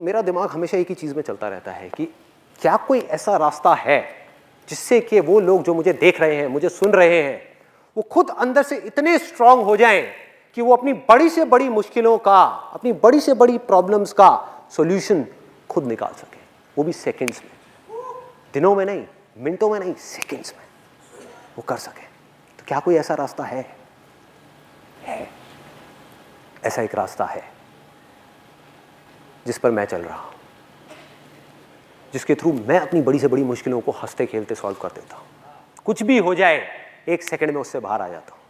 मेरा दिमाग हमेशा एक ही चीज में चलता रहता है कि क्या कोई ऐसा रास्ता है जिससे कि वो लोग जो मुझे देख रहे हैं, मुझे सुन रहे हैं, वो खुद अंदर से इतने स्ट्रांग हो जाएं कि वो अपनी बड़ी से बड़ी मुश्किलों का, अपनी बड़ी से बड़ी प्रॉब्लम्स का सॉल्यूशन खुद निकाल सके, वो भी सेकंड्स में, दिनों में नहीं, मिनटों में नहीं, सेकंड्स में वो कर सके। तो क्या कोई ऐसा रास्ता है? ऐसा एक रास्ता है जिस पर मैं चल रहा हूं, जिसके थ्रू मैं अपनी बड़ी से बड़ी मुश्किलों को हंसते खेलते सॉल्व कर देता हूं। कुछ भी हो जाए, एक सेकंड में उससे बाहर आ जाता हूं।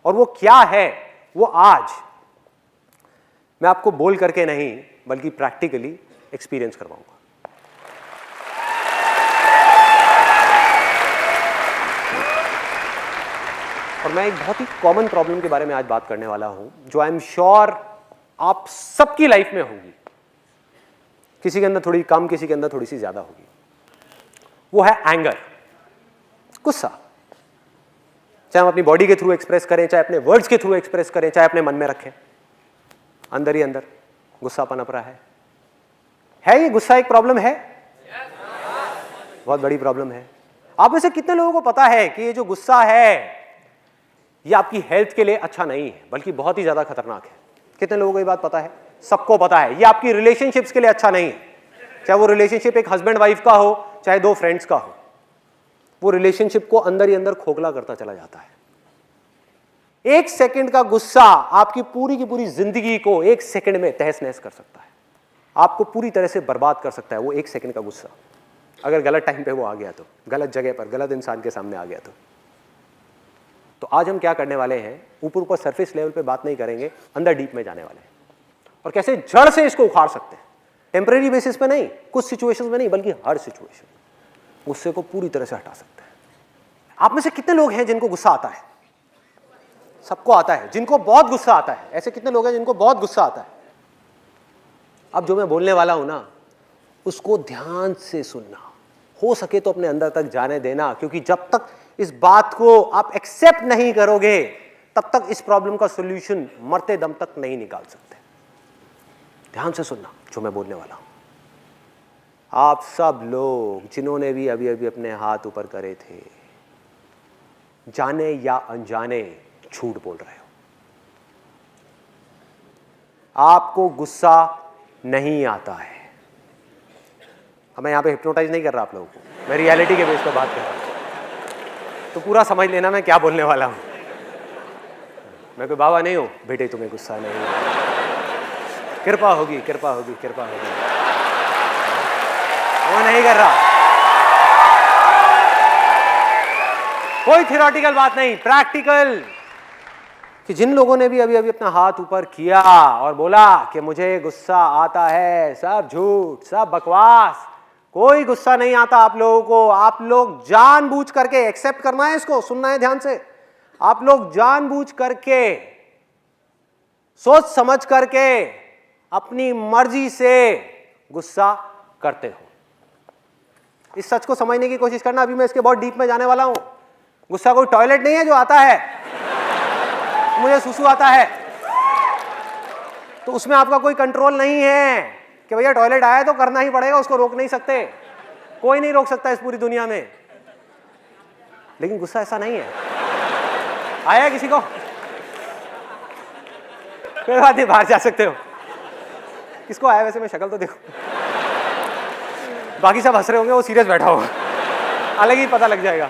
और वो क्या है, वो आज मैं आपको बोल करके नहीं बल्कि प्रैक्टिकली एक्सपीरियंस करवाऊंगा। और मैं एक बहुत ही कॉमन प्रॉब्लम के बारे में आज बात करने वाला हूं, जो आई एम श्योर आप सबकी लाइफ में होगी। किसी के अंदर थोड़ी कम, किसी के अंदर थोड़ी सी ज्यादा होगी। वो है एंगर, गुस्सा। चाहे हम अपनी बॉडी के थ्रू एक्सप्रेस करें, चाहे अपने वर्ड्स के थ्रू एक्सप्रेस करें, चाहे अपने मन में रखें, अंदर ही अंदर गुस्सा पनप रहा है ये गुस्सा एक प्रॉब्लम है? बहुत बड़ी प्रॉब्लम है। आप में से कितने लोगों को पता है कि ये जो गुस्सा है ये आपकी हेल्थ के लिए अच्छा नहीं है, बल्कि बहुत ही ज्यादा खतरनाक है? कितने लोगों को ये बात पता है? सबको पता है। ये आपकी रिलेशनशिप्स के लिए अच्छा नहीं है, चाहे वो रिलेशनशिप एक हस्बैंड वाइफ का हो, चाहे दो फ्रेंड्स का हो। वो रिलेशनशिप को अंदर ही अंदर खोखला करता चला जाता है। एक सेकंड का गुस्सा आपकी पूरी की पूरी जिंदगी को एक सेकंड में तहस नहस कर सकता है, आपको पूरी तरह से बर्बाद कर सकता है। वो एक सेकंड का गुस्सा, अगर गलत टाइम पे वो आ गया तो, गलत जगह पर, गलत इंसान के सामने आ गया तो आज हम क्या करने वाले हैं, ऊपर ऊपर सरफेस लेवल पे बात नहीं करेंगे, अंदर डीप में जाने वाले हैं और कैसे जड़ से इसको उखाड़ सकते हैं। टेम्परेरी बेसिस पे नहीं, कुछ सिचुएशंस में नहीं, बल्कि हर सिचुएशन गुस्से को पूरी तरह से हटा सकते हैं। आप में से कितने लोग हैं जिनको गुस्सा आता है? सबको आता है। जिनको बहुत गुस्सा आता है, ऐसे कितने लोग हैं जिनको बहुत गुस्सा आता है? अब जो मैं बोलने वाला हूं ना, उसको ध्यान से सुनना, हो सके तो अपने अंदर तक जाने देना, क्योंकि जब तक इस बात को आप एक्सेप्ट नहीं करोगे तब तक इस प्रॉब्लम का सॉल्यूशन मरते दम तक नहीं निकाल सकते। ध्यान से सुनना जो मैं बोलने वाला हूं। आप सब लोग जिन्होंने भी अभी अभी अपने हाथ ऊपर करे थे, जाने या अनजाने झूठ बोल रहे हो। आपको गुस्सा नहीं आता है। अब मैं यहां पे हिप्नोटाइज नहीं कर रहा आप लोगों को, मैं रियलिटी के बेस पर बात कर रहा हूं, तो पूरा समझ लेना मैं क्या बोलने वाला हूं। मैं कोई बाबा नहीं हूं, बेटे तुम्हें गुस्सा नहीं है, कृपा होगी, कृपा होगी, कृपा होगी, वो नहीं कर रहा। कोई थियोरेटिकल बात नहीं, प्रैक्टिकल। कि जिन लोगों ने भी अभी अभी अपना हाथ ऊपर किया और बोला कि मुझे गुस्सा आता है, सब झूठ, सब बकवास, कोई गुस्सा नहीं आता आप लोगों को। आप लोग जानबूझ करके, एक्सेप्ट करना है इसको, सुनना है ध्यान से, आप लोग जानबूझ करके, सोच समझ करके, अपनी मर्जी से गुस्सा करते हो। इस सच को समझने की कोशिश करना। अभी मैं इसके बहुत डीप में जाने वाला हूं। गुस्सा कोई टॉयलेट नहीं है जो आता है, मुझे सुसु आता है तो उसमें आपका कोई कंट्रोल नहीं है कि भैया टॉयलेट आया तो करना ही पड़ेगा, उसको रोक नहीं सकते, कोई नहीं रोक सकता इस पूरी दुनिया में। लेकिन गुस्सा ऐसा नहीं है। आया किसी को? कोई बात नहीं, बाहर जा सकते हो। किसको आया वैसे? मैं शक्ल तो देखो, बाकी सब हंस रहे होंगे, वो सीरियस बैठा होगा, अलग ही पता लग जाएगा।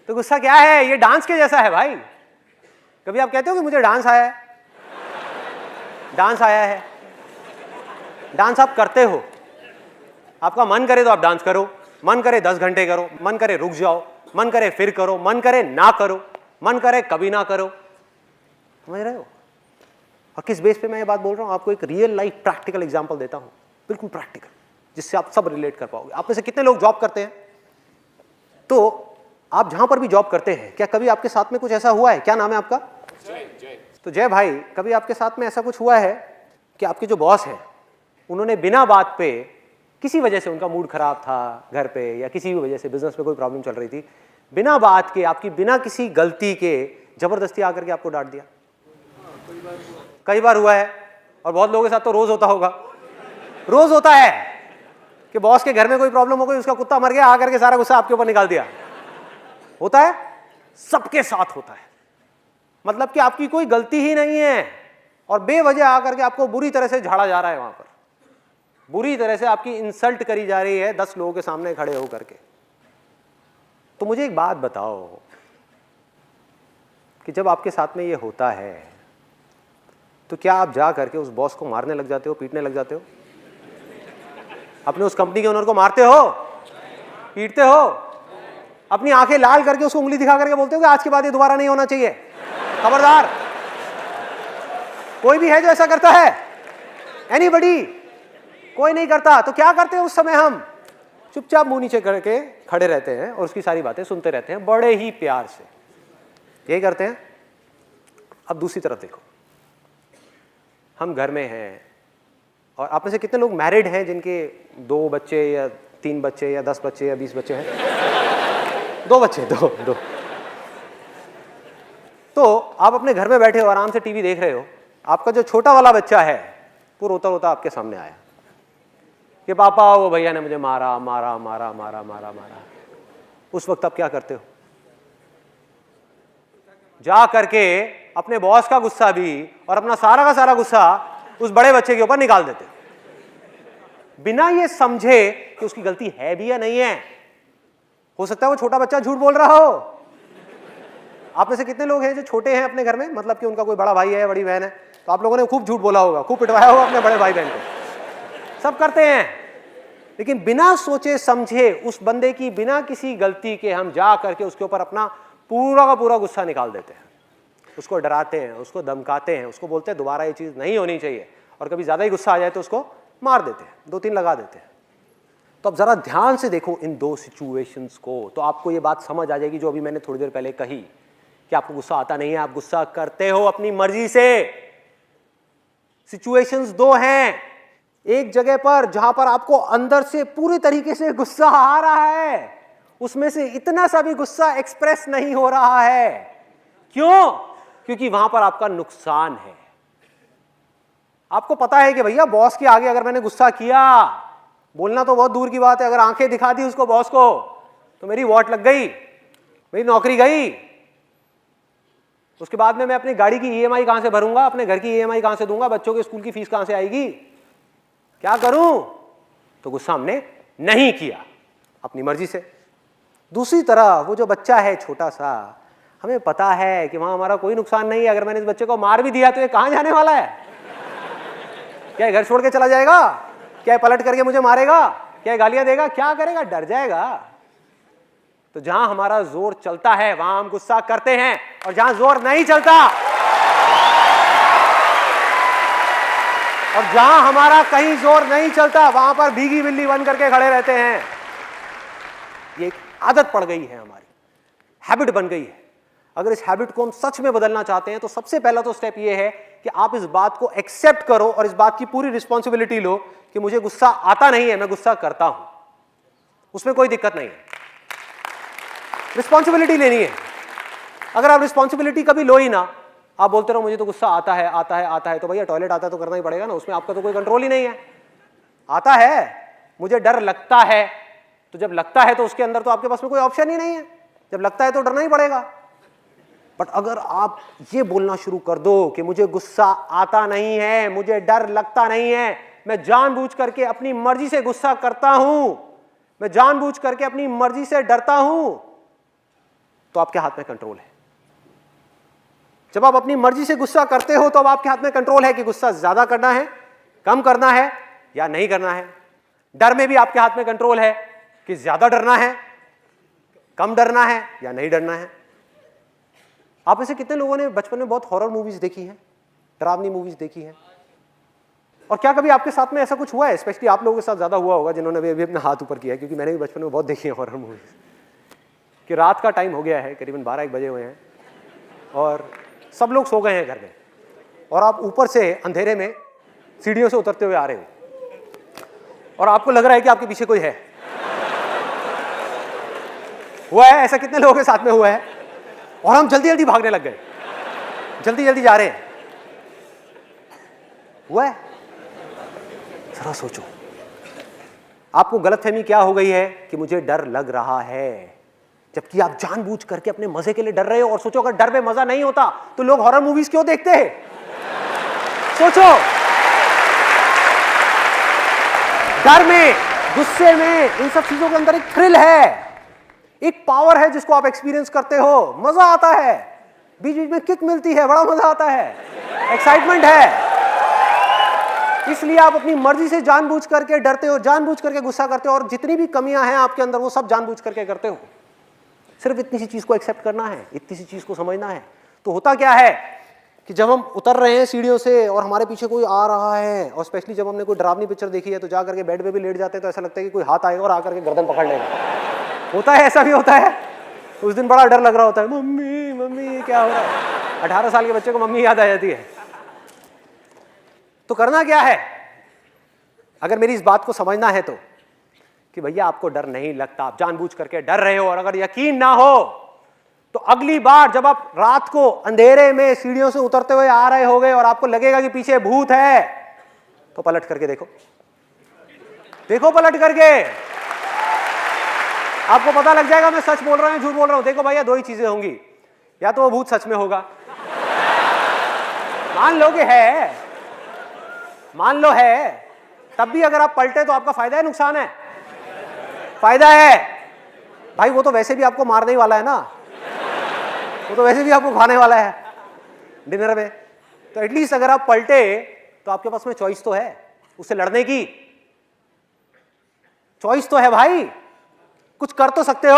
तो गुस्सा क्या है? ये डांस के जैसा है भाई। कभी आप कहते हो कि मुझे डांस आया है? डांस आया है, डांस आप करते हो। आपका मन करे तो आप डांस करो, मन करे 10 घंटे करो, मन करे रुक जाओ, मन करे फिर करो, मन करे ना करो, मन करे कभी ना करो। समझ रहे हो? और किस बेस पे मैं ये बात बोल रहा हूं? आपको एक रियल लाइफ प्रैक्टिकल एग्जांपल देता हूं, बिल्कुल प्रैक्टिकल, जिससे आप सब रिलेट कर पाओगे। आप में से कितने लोग जॉब करते हैं? तो आप जहां पर भी जॉब करते हैं, क्या कभी आपके साथ में कुछ ऐसा हुआ है? क्या नाम है आपका? जय। तो जय भाई, कभी आपके साथ में ऐसा कुछ हुआ है कि आपके जो बॉस हैं उन्होंने बिना बात पे, किसी वजह से उनका मूड खराब था घर पे, या किसी भी वजह से बिजनेस में कोई प्रॉब्लम चल रही थी, बिना बात के, आपकी बिना किसी गलती के जबरदस्ती आकर के आपको डांट दिया? कई बार हुआ है। और बहुत लोगों के साथ तो रोज होता होगा, रोज होता है कि बॉस के घर में कोई प्रॉब्लम हो गई, उसका कुत्ता मर गया, आकर के सारा गुस्सा आपके ऊपर निकाल दिया। होता है, सबके साथ होता है। मतलब कि आपकी कोई गलती ही नहीं है और बेवजह आकर के आपको बुरी तरह से झाड़ा जा रहा है, वहां पर बुरी तरह से आपकी इंसल्ट करी जा रही है 10 लोगों के सामने खड़े होकर के। तो मुझे एक बात बताओ कि जब आपके साथ में ये होता है तो क्या आप जा करके उस बॉस को मारने लग जाते हो, पीटने लग जाते हो? अपने उस कंपनी के ओनर को मारते हो, पीटते हो, अपनी आंखें लाल करके उसको उंगली दिखा करके बोलते हो कि आज के बाद ये दोबारा नहीं होना चाहिए, खबरदार? कोई भी है जो ऐसा करता है? एनीबडी? कोई नहीं करता। तो क्या करते हैं उस समय? हम चुपचाप मुंह नीचे करके खड़े रहते हैं और उसकी सारी बातें सुनते रहते हैं बड़े ही प्यार से, यही करते हैं। अब दूसरी तरफ देखो, हम घर में हैं और आप में से कितने लोग मैरिड हैं जिनके 2 बच्चे या 3 बच्चे या 10 बच्चे या 20 बच्चे हैं? 2 बच्चे, दो। तो आप अपने घर में बैठे हो, आराम से टीवी देख रहे हो, आपका जो छोटा वाला बच्चा है वो रोता रोता आपके सामने आया कि पापा वो भैया ने मुझे मारा मारा मारा मारा मारा मारा। उस वक्त आप क्या करते हो? जा करके अपने बॉस का गुस्सा भी और अपना सारा का सारा गुस्सा उस बड़े बच्चे के ऊपर निकाल देते हो, बिना ये समझे कि उसकी गलती है भी या नहीं है। हो सकता है वो छोटा बच्चा झूठ बोल रहा हो। आप में से कितने लोग हैं जो छोटे हैं अपने घर में, मतलब कि उनका कोई बड़ा भाई है, बड़ी बहन है, तो आप लोगों ने खूब झूठ बोला होगा, खूब पिटवाया होगा अपने बड़े भाई बहन को। सब करते हैं, लेकिन बिना सोचे समझे उस बंदे की बिना किसी गलती के हम जा करके उसके ऊपर अपना पूरा का पूरा गुस्सा निकाल देते हैं, उसको डराते हैं, उसको धमकाते हैं, उसको बोलते हैं दोबारा ये चीज़ नहीं होनी चाहिए, और कभी ज़्यादा ही गुस्सा आ जाए तो उसको मार देते हैं, 2-3 लगा देते हैं। तो अब ज़रा ध्यान से देखो इन 2 सिचुएशंस को, तो आपको ये बात समझ आ जाएगी जो अभी मैंने थोड़ी देर पहले कही कि आपको गुस्सा आता नहीं है, आप गुस्सा करते हो अपनी मर्जी से। सिचुएशंस 2 हैं, एक जगह पर जहां पर आपको अंदर से पूरी तरीके से गुस्सा आ रहा है, उसमें से इतना सा भी गुस्सा एक्सप्रेस नहीं हो रहा है। क्यों? क्योंकि वहां पर आपका नुकसान है। आपको पता है कि भैया बॉस के आगे अगर मैंने गुस्सा किया, बोलना तो बहुत दूर की बात है, अगर आंखें दिखा दी उसको बॉस को तो मेरी वॉट लग गई, मेरी नौकरी गई। उसके बाद में मैं अपनी गाड़ी की ईएमआई कहां से भरूंगा, अपने घर की ईएमआई कहां से दूंगा, बच्चों के स्कूल की फीस कहां से आएगी, क्या करूं? तो गुस्सा हमने नहीं किया अपनी मर्जी से। दूसरी तरफ वो जो बच्चा है छोटा सा, हमें पता है कि वहां हमारा कोई नुकसान नहीं है, अगर मैंने इस बच्चे को मार भी दिया तो ये कहां जाने वाला है? क्या घर छोड़ के चला जाएगा? क्या पलट करके मुझे मारेगा? क्या गालियां देगा? क्या करेगा? डर जाएगा। तो जहां हमारा जोर चलता है वहां हम गुस्सा करते हैं, और जहां जोर नहीं चलता और जहां हमारा कहीं जोर नहीं चलता वहां पर भीगी बिल्ली बन करके खड़े रहते हैं। ये एक आदत पड़ गई है, हमारी हैबिट बन गई है। अगर इस हैबिट को हम सच में बदलना चाहते हैं तो सबसे पहला तो स्टेप ये है कि आप इस बात को एक्सेप्ट करो और इस बात की पूरी रिस्पॉन्सिबिलिटी लो कि मुझे गुस्सा आता नहीं है, मैं गुस्सा करता हूं, उसमें कोई दिक्कत नहीं है। रिस्पॉन्सिबिलिटी लेनी है। अगर आप रिस्पॉन्सिबिलिटी कभी लो ही ना, आप बोलते रहो मुझे तो गुस्सा आता है आता है आता है, तो भैया टॉयलेट आता है तो करना ही पड़ेगा ना, उसमें आपका तो कोई कंट्रोल ही नहीं है। आता है, मुझे डर लगता है, तो जब लगता है तो उसके अंदर तो आपके पास में कोई ऑप्शन ही नहीं है, जब लगता है तो डरना ही पड़ेगा। बट अगर आप ये बोलना शुरू कर दो कि मुझे गुस्सा आता नहीं है, मुझे डर लगता नहीं है, मैं जानबूझ करके अपनी मर्जी से गुस्सा करता हूं, मैं जानबूझ करके अपनी मर्जी से डरता हूं, तो आपके हाथ में कंट्रोल है। जब आप अपनी मर्जी से गुस्सा करते हो तो अब आपके हाथ में कंट्रोल है कि गुस्सा ज्यादा करना है, कम करना है या नहीं करना है। डर में भी आपके हाथ में कंट्रोल है कि ज्यादा डरना है, कम डरना है या नहीं डरना है। आप में से कितने लोगों ने बचपन में बहुत हॉरर मूवीज देखी हैं, डरावनी मूवीज देखी हैं? और क्या कभी आपके साथ में ऐसा कुछ हुआ है? स्पेशली आप लोगों के साथ ज्यादा हुआ होगा जिन्होंने अभी अपना हाथ ऊपर किया है, क्योंकि मैंने भी बचपन में बहुत देखी है हॉरर मूवीज। कि रात का टाइम हो गया है, करीबन 12-1 बजे हुए हैं और सब लोग सो गए हैं घर में, और आप ऊपर से अंधेरे में सीढ़ियों से उतरते हुए आ रहे हो और आपको लग रहा है कि आपके पीछे कोई है। हुआ है ऐसा? कितने लोगों के साथ में हुआ है? और हम जल्दी जल्दी भागने लग गए, जल्दी जल्दी जा रहे हैं। हुआ है? जरा सोचो, आपको गलतफहमी क्या हो गई है कि मुझे डर लग रहा है, जबकि आप जानबूझ करके अपने मजे के लिए डर रहे हो। और सोचो, अगर डर में मजा नहीं होता तो लोग हॉरर मूवीज क्यों देखते हैं? सोचो, डर में, गुस्से में, इन सब चीजों के अंदर एक थ्रिल है, एक पावर है जिसको आप एक्सपीरियंस करते हो, मजा आता है, बीच बीच में किक मिलती है, बड़ा मजा आता है, एक्साइटमेंट है। इसलिए आप अपनी मर्जी से जानबूझ करके डरते हो, जानबूझ करके गुस्सा करते हो, और जितनी भी कमियां हैं आपके अंदर वो सब जानबूझ करके करते हो। सिर्फ इतनी सी चीज को एक्सेप्ट करना है, इतनी सी चीज को समझना है। तो होता क्या है कि जब हम उतर रहे हैं सीढ़ियों से और हमारे पीछे कोई आ रहा है, और स्पेशली जब हमने कोई डरावनी पिक्चर देखी है तो जा करके बेड पे भी लेट जाते हैं, तो ऐसा लगता है कि कोई हाथ आएगा और आकर के गर्दन पकड़ लेगा। होता है, ऐसा भी होता है। उस दिन बड़ा डर लग रहा होता है, मम्मी मम्मी क्या हो रहा है। 18 साल के बच्चे को मम्मी याद आ जाती है। तो करना क्या है, अगर मेरी इस बात को समझना है तो, कि भैया आपको डर नहीं लगता, आप जानबूझ करके डर रहे हो, और अगर यकीन ना हो तो अगली बार जब आप रात को अंधेरे में सीढ़ियों से उतरते हुए आ रहे होगे और आपको लगेगा कि पीछे भूत है, तो पलट करके देखो, देखो पलट करके, आपको पता लग जाएगा मैं सच बोल रहा हूं झूठ बोल रहा हूं। देखो भैया, दो ही चीजें होंगी, या तो वो भूत सच में होगा, मान लो कि है, मान लो है, तब भी अगर आप पलटे तो आपका फायदा है नुकसान है? फायदा है भाई, वो तो वैसे भी आपको मारने ही वाला है ना, वो तो वैसे भी आपको खाने वाला है डिनर में। तो एटलीस्ट अगर आप पलटे तो आपके पास में चॉइस तो है, उससे लड़ने की चॉइस तो है भाई, कुछ कर तो सकते हो।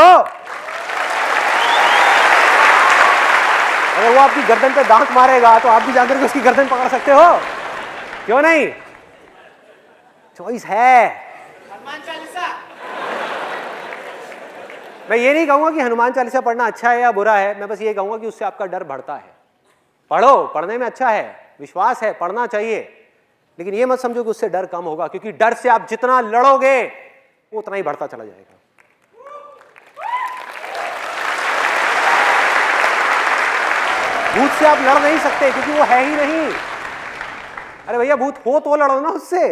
अगर वो आपकी गर्दन पे दांत मारेगा तो आप भी जाकर के उसकी गर्दन पकड़ सकते हो, क्यों नहीं? चॉइस है। हनुमान चालीसा, मैं ये नहीं कहूंगा कि हनुमान चालीसा पढ़ना अच्छा है या बुरा है, मैं बस ये कहूंगा कि उससे आपका डर बढ़ता है। पढ़ो, पढ़ने में अच्छा है, विश्वास है, पढ़ना चाहिए, लेकिन ये मत समझो कि उससे डर कम होगा, क्योंकि डर से आप जितना लड़ोगे वो उतना ही बढ़ता चला जाएगा। भूत से आप लड़ नहीं सकते क्योंकि वो है ही नहीं। अरे भैया, भूत हो तो लड़ो ना उससे।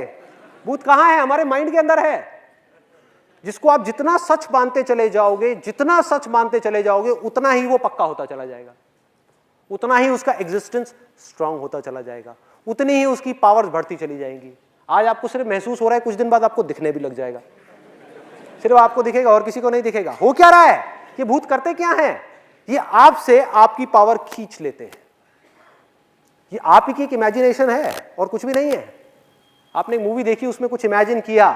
भूत कहां है? हमारे माइंड के अंदर है, जिसको आप जितना सच मानते चले जाओगे, जितना सच मानते चले जाओगे, उतना ही वो पक्का होता चला जाएगा, उतना ही उसका एग्जिस्टेंस स्ट्रांग होता चला जाएगा, उतनी ही उसकी पावर्स बढ़ती चली जाएंगी। आज आपको सिर्फ महसूस हो रहा है, कुछ दिन बाद आपको दिखने भी लग जाएगा। सिर्फ आपको दिखेगा और किसी को नहीं दिखेगा। हो क्या रहा है? ये भूत करते क्या हैं? ये आपसे आपकी पावर खींच लेते हैं। ये आप ही की एक इमेजिनेशन है और कुछ भी नहीं है। आपने एक मूवी देखी, उसमें कुछ इमेजिन किया।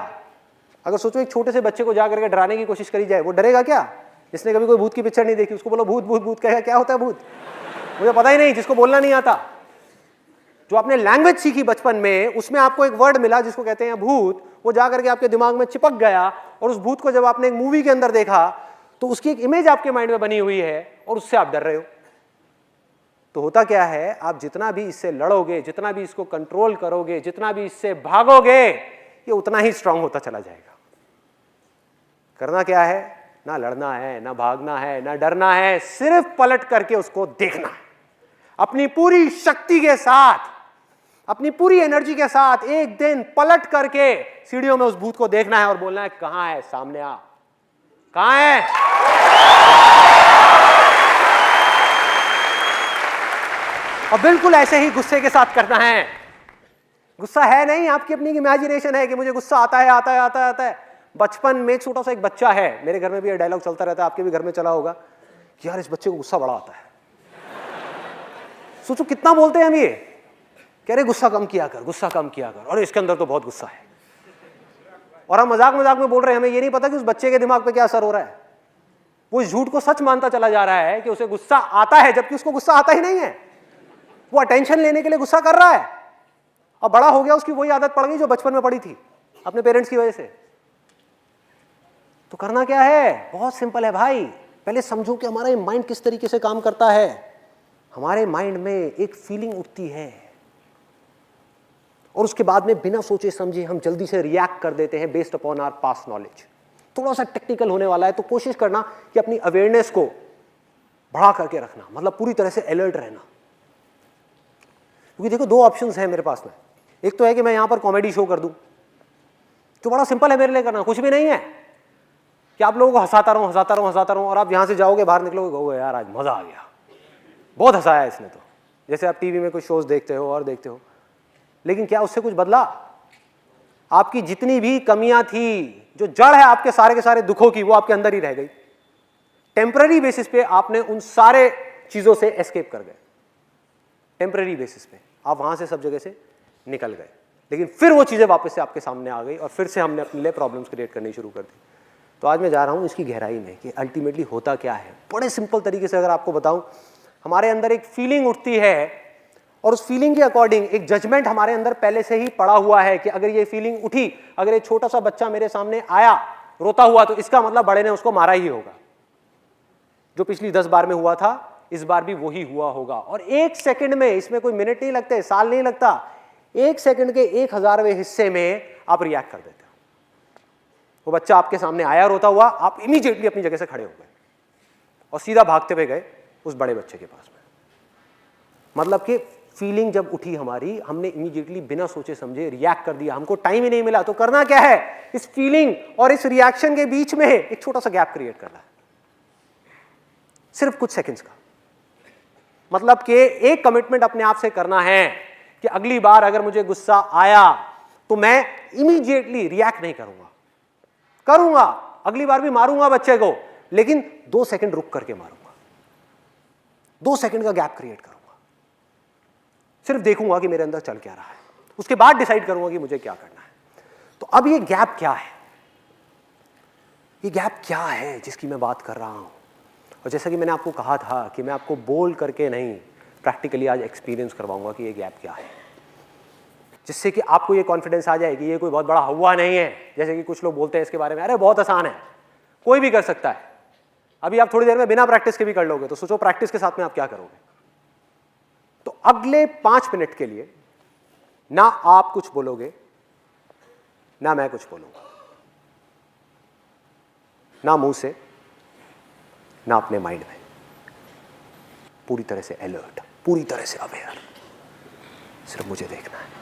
अगर सोचो एक छोटे से बच्चे को जाकर के डराने की कोशिश करी जाए, वो डरेगा क्या? जिसने कभी कोई भूत की पिक्चर नहीं देखी, उसको बोलो भूत भूत भूत, कहेगा क्या होता है भूत? मुझे पता ही नहीं, जिसको बोलना नहीं आता। जो आपने लैंग्वेज सीखी बचपन में, उसमें आपको एक वर्ड मिला जिसको कहते हैं भूत, वो जाकर के आपके दिमाग में चिपक गया, और उस भूत को जब आपने एक मूवी के अंदर देखा तो उसकी एक इमेज आपके माइंड में बनी हुई है और उससे आप डर रहे हो। तो होता क्या है, आप जितना भी इससे लड़ोगे, जितना भी इसको कंट्रोल करोगे, जितना भी इससे भागोगे, ये उतना ही स्ट्रांग होता चला जाएगा। करना क्या है? ना लड़ना है, ना भागना है, ना डरना है, सिर्फ पलट करके उसको देखना है। अपनी पूरी शक्ति के साथ, अपनी पूरी एनर्जी के साथ एक दिन पलट करके सीढ़ियों में उस भूत को देखना है और बोलना है, कहां है? सामने आ, कहां है? और बिल्कुल ऐसे ही गुस्से के साथ करना है। गुस्सा है नहीं, आपकी अपनी इमेजिनेशन है कि मुझे गुस्सा आता है, आता है, आता है, आता है। बचपन में छोटा सा एक बच्चा है, मेरे घर में भी ये डायलॉग चलता रहता है, आपके भी घर में चला होगा कि यार इस बच्चे को गुस्सा बड़ा आता है। सोचो कितना बोलते हैं हम ये, कह रहे गुस्सा कम किया कर, गुस्सा कम किया कर, और इसके अंदर तो बहुत गुस्सा है। और हम मजाक मजाक में बोल रहे हैं, हमें ये नहीं पता कि उस बच्चे के दिमाग पे क्या असर हो रहा है। वो इस झूठ को सच मानता चला जा रहा है कि उसे गुस्सा आता है, जबकि उसको गुस्सा आता ही नहीं है। वो अटेंशन लेने के लिए गुस्सा कर रहा है, और बड़ा हो गया उसकी वही आदत पड़ गई जो बचपन में पड़ी थी अपने पेरेंट्स की वजह से। तो करना क्या है? बहुत सिंपल है भाई। पहले समझो कि हमारा माइंड किस तरीके से काम करता है। हमारे माइंड में एक फीलिंग उठती है और उसके बाद में बिना सोचे समझे हम जल्दी से रिएक्ट कर देते हैं based upon our past knowledge. थोड़ा सा टेक्निकल होने वाला है, तो कोशिश करना कि अपनी अवेयरनेस को बढ़ा करके रखना, मतलब पूरी तरह से अलर्ट रहना। क्योंकि देखो, दो ऑप्शंस हैं मेरे पास में। एक तो है कि मैं यहां पर कॉमेडी शो कर दूं, जो बड़ा सिंपल है मेरे लिए करना, कुछ भी नहीं है कि आप लोगों को हंसाता रहूं और आप यहां से जाओगे, बाहर निकलोगे, कहोगे यार आज मजा आ गया, बहुत हंसाया इसने। तो जैसे आप टीवी में कुछ शोज देखते हो और देखते हो, लेकिन क्या उससे कुछ बदला? आपकी जितनी भी कमियां थी, जो जड़ है आपके सारे के सारे दुखों की, वो आपके अंदर ही रह गई। टेम्पररी बेसिस पे आपने उन सारे चीजों से एस्केप कर गए, टेम्पररी बेसिस पे आप वहां से सब जगह से निकल गए, लेकिन फिर वो चीजें वापस से आपके सामने आ गई और फिर से हमने अपने लिए प्रॉब्लम्स क्रिएट करनी शुरू कर दी। तो आज मैं जा रहा हूं इसकी गहराई में कि अल्टीमेटली होता क्या है। बड़े सिंपल तरीके से अगर आपको बताऊं, हमारे अंदर एक फीलिंग उठती है और उस फीलिंग के अकॉर्डिंग एक जजमेंट हमारे अंदर पहले से ही पड़ा हुआ है कि अगर ये फीलिंग उठी, अगर ये छोटा सा बच्चा मेरे सामने आया रोता हुआ, तो इसका मतलब बड़े ने उसको मारा ही होगा। जो पिछली 10 बार में हुआ था, इस बार भी वही हुआ होगा। और 1 सेकंड में, इसमें कोई मिनट नहीं लगते, साल नहीं लगता, 1 सेकंड के 1000वें हिस्से में आप रिएक्ट कर देते हो। वो बच्चा आपके सामने आया रोता हुआ, आप इमीडिएटली अपनी जगह से खड़े हो गए और सीधा भागते हुए गए उस बड़े बच्चे के पास में। मतलब कि फीलिंग जब उठी हमारी, हमने इमीडिएटली बिना सोचे समझे रिएक्ट कर दिया, हमको टाइम ही नहीं मिला। तो करना क्या है, इस फीलिंग और इस रिएक्शन के बीच में एक छोटा सा गैप क्रिएट करना है, सिर्फ कुछ सेकंड्स का। मतलब कि एक कमिटमेंट अपने आप से करना है कि अगली बार अगर मुझे गुस्सा आया तो मैं इमीडिएटली रिएक्ट नहीं करूंगा, अगली बार भी मारूंगा बच्चे को, लेकिन 2 सेकंड रुक करके मारूंगा, 2 सेकंड का गैप क्रिएट करूंगा, सिर्फ देखूंगा कि मेरे अंदर चल क्या रहा है, उसके बाद डिसाइड करूंगा कि मुझे क्या करना है। तो अब ये गैप क्या है, ये गैप क्या है जिसकी मैं बात कर रहा हूं? और जैसा कि मैंने आपको कहा था कि मैं आपको बोल करके नहीं, प्रैक्टिकली आज एक्सपीरियंस करवाऊंगा कि ये गैप क्या है, जिससे कि आपको ये कॉन्फिडेंस आ जाए कि ये कोई बहुत बड़ा हवा नहीं है। जैसे कि कुछ लोग बोलते हैं इसके बारे में, अरे बहुत आसान है, कोई भी कर सकता है। अभी आप थोड़ी देर में बिना प्रैक्टिस के भी कर लोगे, तो सोचो प्रैक्टिस के साथ में आप क्या करोगे। तो अगले 5 मिनट के लिए ना आप कुछ बोलोगे, ना मैं कुछ बोलूंगा, ना मुंह से, ना अपने माइंड में, पूरी तरह से अलर्ट, पूरी तरह से अवेयर, सिर्फ मुझे देखना है।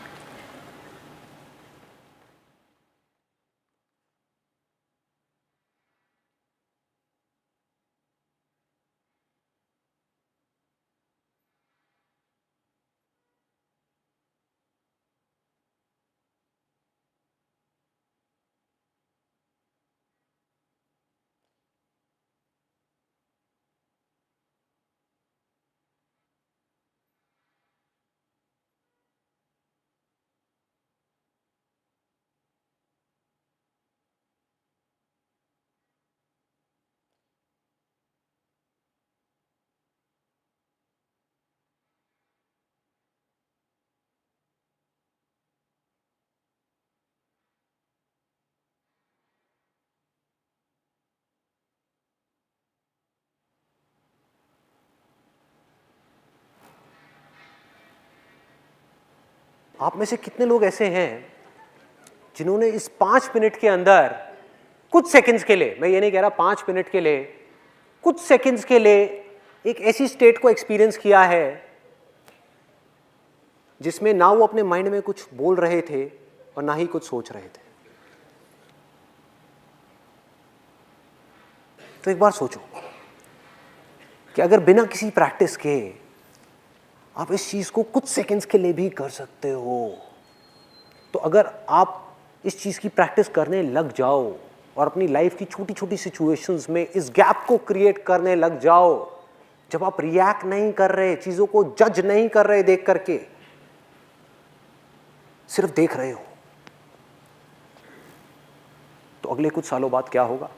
आप में से कितने लोग ऐसे हैं जिन्होंने इस 5 मिनट के अंदर कुछ सेकंड्स के लिए, मैं ये नहीं कह रहा 5 मिनट के लिए, कुछ सेकंड्स के लिए एक ऐसी स्टेट को एक्सपीरियंस किया है जिसमें ना वो अपने माइंड में कुछ बोल रहे थे और ना ही कुछ सोच रहे थे? तो एक बार सोचो कि अगर बिना किसी प्रैक्टिस के आप इस चीज को कुछ सेकंड्स के लिए भी कर सकते हो, तो अगर आप इस चीज की प्रैक्टिस करने लग जाओ और अपनी लाइफ की छोटी छोटी सिचुएशंस में इस गैप को क्रिएट करने लग जाओ, जब आप रिएक्ट नहीं कर रहे, चीजों को जज नहीं कर रहे देख करके, सिर्फ देख रहे हो, तो अगले कुछ सालों बाद क्या होगा?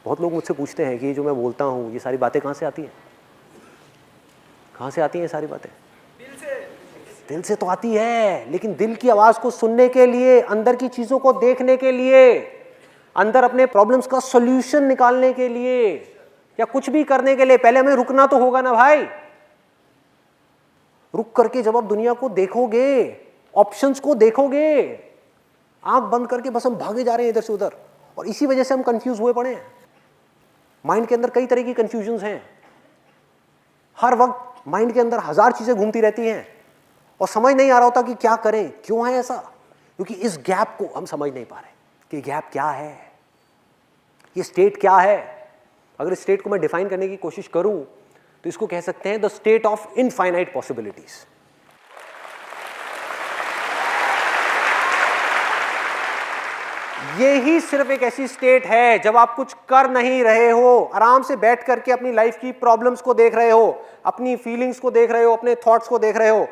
बहुत लोग मुझसे पूछते हैं कि ये जो मैं बोलता हूं, ये सारी बातें कहां से आती हैं? कहां से आती हैं ये सारी बातें? दिल से तो आती है, लेकिन दिल की आवाज को सुनने के लिए, अंदर की चीजों को देखने के लिए, अंदर अपने प्रॉब्लम्स का सॉल्यूशन निकालने के लिए या कुछ भी करने के लिए पहले हमें रुकना तो होगा ना भाई। रुक करके जब आप दुनिया को देखोगे, ऑप्शंस को देखोगे, आंख बंद करके बस हम भागे जा रहे हैं इधर से उधर, और इसी वजह से हम कंफ्यूज हुए पड़े हैं। माइंड के अंदर कई तरह की कंफ्यूजन्स हैं, हर वक्त माइंड के अंदर 1000 चीजें घूमती रहती हैं और समझ नहीं आ रहा होता कि क्या करें, क्यों है ऐसा, क्योंकि इस गैप को हम समझ नहीं पा रहे कि गैप क्या है, ये स्टेट क्या है। अगर इस स्टेट को मैं डिफाइन करने की कोशिश करूं तो इसको कह सकते हैं the state of infinite possibilities. ये ही सिर्फ एक ऐसी स्टेट है जब आप कुछ कर नहीं रहे हो, आराम से बैठ करके अपनी लाइफ की प्रॉब्लम्स को देख रहे हो, अपनी फीलिंग्स को देख रहे हो, अपने थॉट्स को देख रहे हो,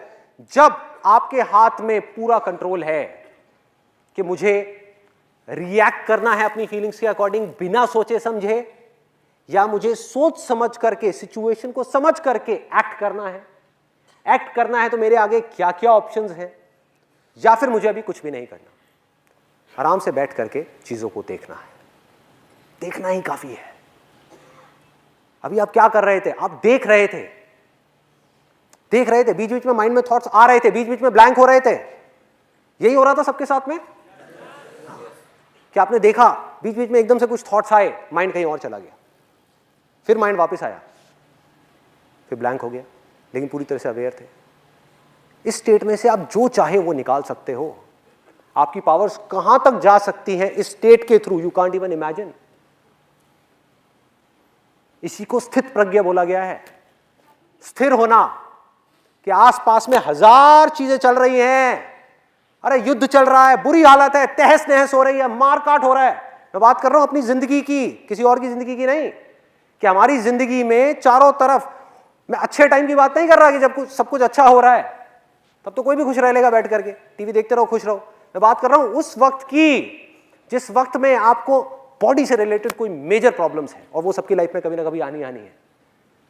जब आपके हाथ में पूरा कंट्रोल है कि मुझे रिएक्ट करना है अपनी फीलिंग्स के अकॉर्डिंग बिना सोचे समझे, या मुझे सोच समझ करके सिचुएशन को समझ करके एक्ट करना है। एक्ट करना है तो मेरे आगे क्या क्या ऑप्शंस हैं, या फिर मुझे अभी कुछ भी नहीं करना, आराम से बैठ करके चीजों को देखना है। देखना ही काफी है। अभी आप क्या कर रहे थे? आप देख रहे थे, बीच बीच में माइंड में थॉट्स आ रहे थे, बीच बीच में ब्लैंक हो रहे थे। यही हो रहा था सबके साथ में। क्या आपने देखा बीच बीच में एकदम से कुछ थॉट्स आए, माइंड कहीं और चला गया, फिर माइंड वापस आया, फिर ब्लैंक हो गया, लेकिन पूरी तरह से अवेयर थे। इस स्टेट में से आप जो चाहे वो निकाल सकते हो। आपकी पावर्स कहां तक जा सकती हैं इस स्टेट के through, you can't even imagine. इसी को स्थित प्रज्ञा बोला गया है। स्थिर होना कि आसपास में हजार चीजें चल रही हैं, अरे युद्ध चल रहा है, बुरी हालत है, तहस नहस हो रही है, मारकाट हो रहा है। मैं बात कर रहा हूं अपनी जिंदगी की, किसी और की जिंदगी की नहीं, कि हमारी जिंदगी में चारों तरफ, मैं अच्छे टाइम की बात नहीं कर रहा कि जब सब कुछ अच्छा हो रहा है तब तो कोई भी खुश रह लेगा बैठ करके, टीवी देखते रहो, खुश रहो। मैं बात कर रहा हूं उस वक्त की जिस वक्त में आपको बॉडी से रिलेटेड कोई मेजर प्रॉब्लम्स है, और वो सबकी लाइफ में कभी ना कभी आनी है।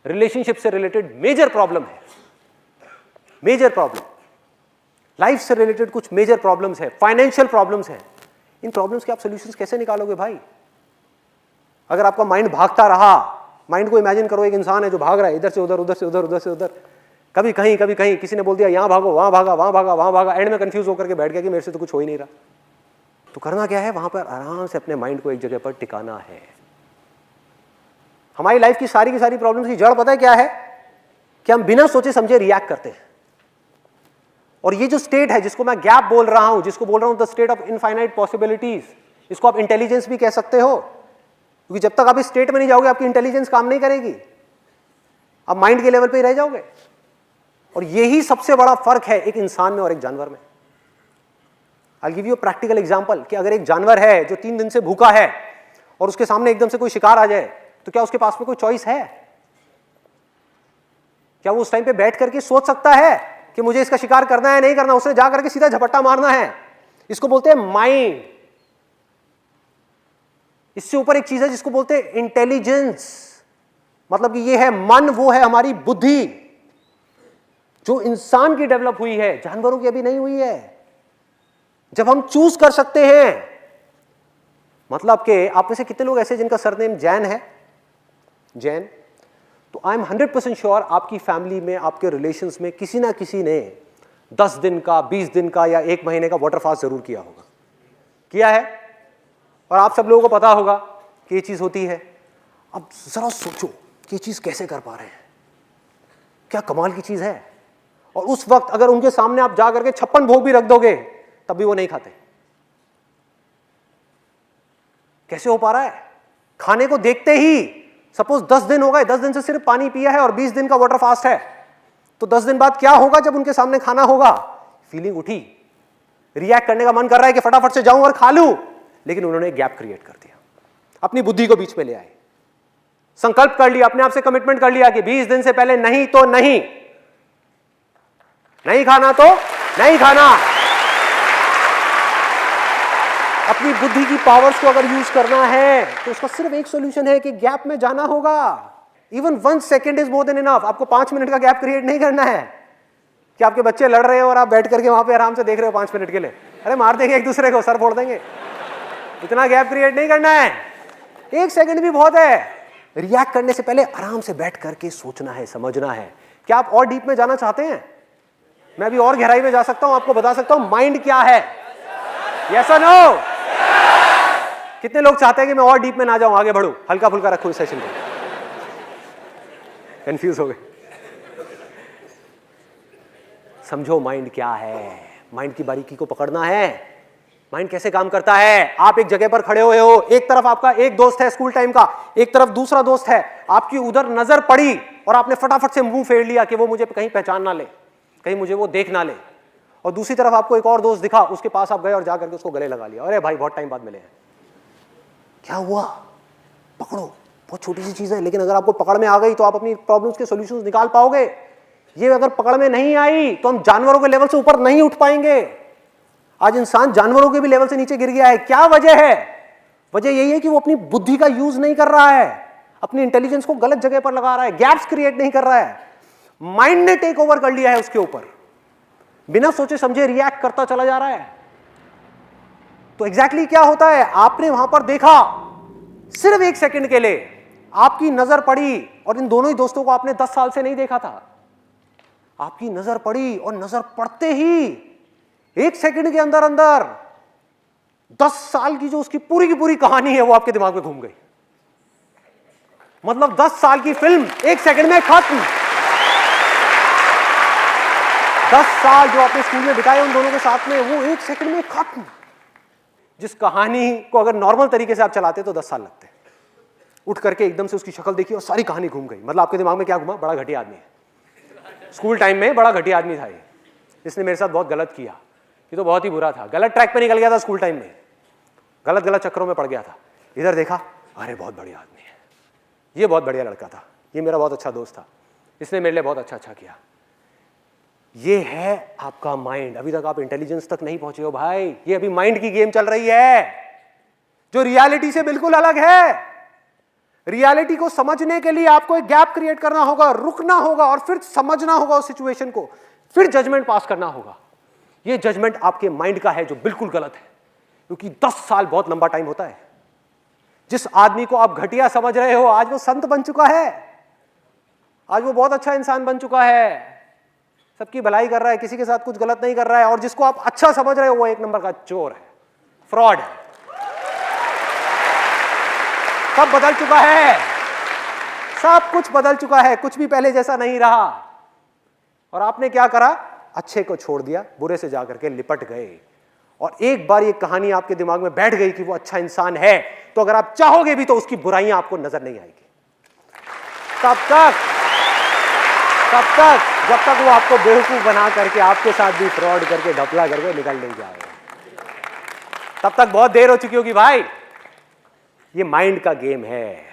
रिलेशनशिप से रिलेटेड मेजर प्रॉब्लम है, मेजर प्रॉब्लम, लाइफ से रिलेटेड कुछ मेजर प्रॉब्लम्स है, फाइनेंशियल प्रॉब्लम्स है। इन प्रॉब्लम्स के आप सॉल्यूशंस कैसे निकालोगे भाई? अगर आपका माइंड भागता रहा, माइंड को इमेजिन करो एक इंसान है जो भाग रहा है इधर से उधर, उधर से उधर, उधर से उधर, कभी कहीं कभी कहीं, किसी ने बोल दिया यहां भागो, वहां भागा, वहां भागा, वहां भागा, एंड में कंफ्यूज होकर के बैठ गया कि मेरे से तो कुछ हो ही नहीं रहा। तो करना क्या है? वहां पर आराम से अपने माइंड को एक जगह पर टिकाना है। हमारी लाइफ की सारी प्रॉब्लम्स की जड़ पता है क्या है? कि हम बिना सोचे समझे रिएक्ट करते हैं। और ये जो स्टेट है जिसको मैं गैप बोल रहा हूं, जिसको बोल रहा हूं the state of infinite possibilities, इसको आप इंटेलिजेंस भी कह सकते हो, क्योंकि जब तक आप इस स्टेट में नहीं जाओगे आपकी इंटेलिजेंस काम नहीं करेगी, आप माइंड के लेवल पे ही रह जाओगे। और यही सबसे बड़ा फर्क है एक इंसान में और एक जानवर में। I give you a practical example कि अगर एक जानवर है जो 3 दिन से भूखा है और उसके सामने एकदम से कोई शिकार आ जाए, तो क्या उसके पास में कोई चॉइस है? क्या वो उस टाइम पे बैठ करके सोच सकता है कि मुझे इसका शिकार करना है नहीं करना? उसने जा करके सीधा झपट्टा मारना है। इसको बोलते हैं माइंड। इससे ऊपर एक चीज है जिसको बोलते हैं इंटेलिजेंस, मतलब कि ये है मन, वो है हमारी बुद्धि, जो इंसान की डेवलप हुई है, जानवरों की अभी नहीं हुई है। जब हम चूज कर सकते हैं, मतलब कि आप में से कितने लोग ऐसे जिनका सरनेम जैन है? जैन। तो आई एम 100% श्योर आपकी फैमिली में, आपके रिलेशंस में किसी ना किसी ने 10 दिन का, 20 दिन का या 1 महीने का वाटर फास्ट जरूर किया होगा, किया है। और आप सब लोगों को पता होगा कि ये चीज होती है। अब जरा सोचो कि ये चीज कैसे कर पा रहे हैं, क्या कमाल की चीज है। और उस वक्त अगर उनके सामने आप जा करके 56 भोग भी रख दोगे तब भी वो नहीं खाते। कैसे हो पा रहा है? खाने को देखते ही, सपोज 10 दिन हो गए, 10 दिन से सिर्फ पानी पिया है और 20 दिन का वाटर फास्ट है, तो 10 दिन बाद क्या होगा जब उनके सामने खाना होगा? फीलिंग उठी, रिएक्ट करने का मन कर रहा है कि फटाफट से जाऊं और खा लूं, लेकिन उन्होंने गैप क्रिएट कर दिया, अपनी बुद्धि को बीच में ले आए, संकल्प कर लिया, अपने आप से कमिटमेंट कर लिया कि 20 दिन से पहले नहीं तो नहीं, नहीं खाना तो नहीं खाना। अपनी बुद्धि की पावर्स को अगर यूज करना है तो उसका सिर्फ एक सॉल्यूशन है कि गैप में जाना होगा। Even 1 second is more than enough. आपको 5 मिनट का गैप क्रिएट नहीं करना है कि आपके बच्चे लड़ रहे हो और आप बैठ करके वहां पे आराम से देख रहे हो 5 मिनट के लिए, अरे मार देंगे एक दूसरे को, सर फोड़ देंगे। इतना गैप क्रिएट नहीं करना है, 1 सेकेंड भी बहुत है। रिएक्ट करने से पहले आराम से बैठ करके सोचना है, समझना है। क्या आप और डीप में जाना चाहते हैं? मैं अभी और गहराई में जा सकता हूं, आपको बता सकता हूं माइंड क्या है। यस और नो? कितने लोग चाहते हैं कि मैं और डीप में ना जाऊं, आगे बढ़ूं, हल्का फुल्का रखूं इस सेशन को? कंफ्यूज हो गए। समझो माइंड क्या है, माइंड की बारीकी को पकड़ना है। माइंड कैसे काम करता है। आप एक जगह पर खड़े हुए हो, एक तरफ आपका एक दोस्त है स्कूल टाइम का, एक तरफ दूसरा दोस्त है, आपकी उधर नजर पड़ी और आपने फटाफट से मुंह फेर लिया कि वो मुझे कहीं पहचान ना ले, कहीं मुझे वो देख ना ले। और दूसरी तरफ आपको एक और दोस्त दिखा, उसके पास आप गए और जाकर के उसको गले लगा लिया, अरे भाई बहुत टाइम बाद मिले हैं, क्या हुआ, पकड़ो। बहुत छोटी सी चीज है, लेकिन अगर आपको पकड़ में आ गई तो आप अपनी प्रॉब्लम्स के सॉल्यूशंस निकाल पाओगे। ये अगर पकड़ में नहीं आई तो हम जानवरों के लेवल से ऊपर नहीं उठ पाएंगे। आज इंसान जानवरों के भी लेवल से नीचे गिर गया है। क्या वजह है? वजह यही है कि वो अपनी बुद्धि का यूज नहीं कर रहा है, अपनी इंटेलिजेंस को गलत जगह पर लगा रहा है, गैप्स क्रिएट नहीं कर रहा है। माइंड ने टेक ओवर कर लिया है उसके ऊपर, बिना सोचे समझे रिएक्ट करता चला जा रहा है। तो एग्जैक्टली क्या होता है, आपने वहां पर देखा, सिर्फ एक सेकंड के लिए आपकी नजर पड़ी, और इन दोनों ही दोस्तों को आपने 10 साल से नहीं देखा था। आपकी नजर पड़ी और नजर पड़ते ही एक सेकंड के अंदर अंदर 10 साल की जो उसकी पूरी की पूरी कहानी है वो आपके दिमाग में घूम गई। मतलब 10 साल की फिल्म एक सेकंड में खत्म। 10 साल जो आपने स्कूल में बिताए उन दोनों के साथ में, वो एक सेकंड में खत्म। जिस कहानी को अगर नॉर्मल तरीके से आप चलाते तो 10 साल लगते। उठ करके एकदम से उसकी शक्ल देखी और सारी कहानी घूम गई। मतलब आपके दिमाग में क्या घुमा, बड़ा घटिया आदमी है, स्कूल टाइम में बड़ा घटिया आदमी था ये, इसने मेरे साथ बहुत गलत किया, ये तो बहुत ही बुरा था, गलत ट्रैक पे निकल गया था स्कूल टाइम में, गलत गलत चक्करों में पड़ गया था। इधर देखा, अरे बहुत बढ़िया आदमी है, ये बहुत बढ़िया लड़का था, ये मेरा बहुत अच्छा दोस्त था, इसने मेरे लिए बहुत अच्छा अच्छा किया। ये है आपका माइंड। अभी तक आप इंटेलिजेंस तक नहीं पहुंचे हो भाई, ये अभी माइंड की गेम चल रही है जो रियलिटी से बिल्कुल अलग है। रियलिटी को समझने के लिए आपको एक गैप क्रिएट करना होगा, रुकना होगा और फिर समझना होगा उस सिचुएशन को, फिर जजमेंट पास करना होगा। ये जजमेंट आपके माइंड का है जो बिल्कुल गलत है, क्योंकि 10 साल बहुत लंबा टाइम होता है। जिस आदमी को आप घटिया समझ रहे हो, आज वो संत बन चुका है, आज वो बहुत अच्छा इंसान बन चुका है, सबकी भलाई कर रहा है, किसी के साथ कुछ गलत नहीं कर रहा है। और जिसको आप अच्छा समझ रहे हो वो एक नंबर का चोर है, फ्रॉड है। सब बदल चुका है, सब कुछ बदल चुका है, कुछ भी पहले जैसा नहीं रहा। और आपने क्या करा, अच्छे को छोड़ दिया, बुरे से जाकर के लिपट गए। और एक बार ये कहानी आपके दिमाग में बैठ गई कि वो अच्छा इंसान है, तो अगर आप चाहोगे भी तो उसकी बुराइयां आपको नजर नहीं आएगी। जब तक वो आपको बेवकूफ बना करके आपके साथ भी फ्रॉड करके ढपला करके निकल नहीं जाएगा, तब तक बहुत देर हो चुकी होगी भाई। ये माइंड का गेम है,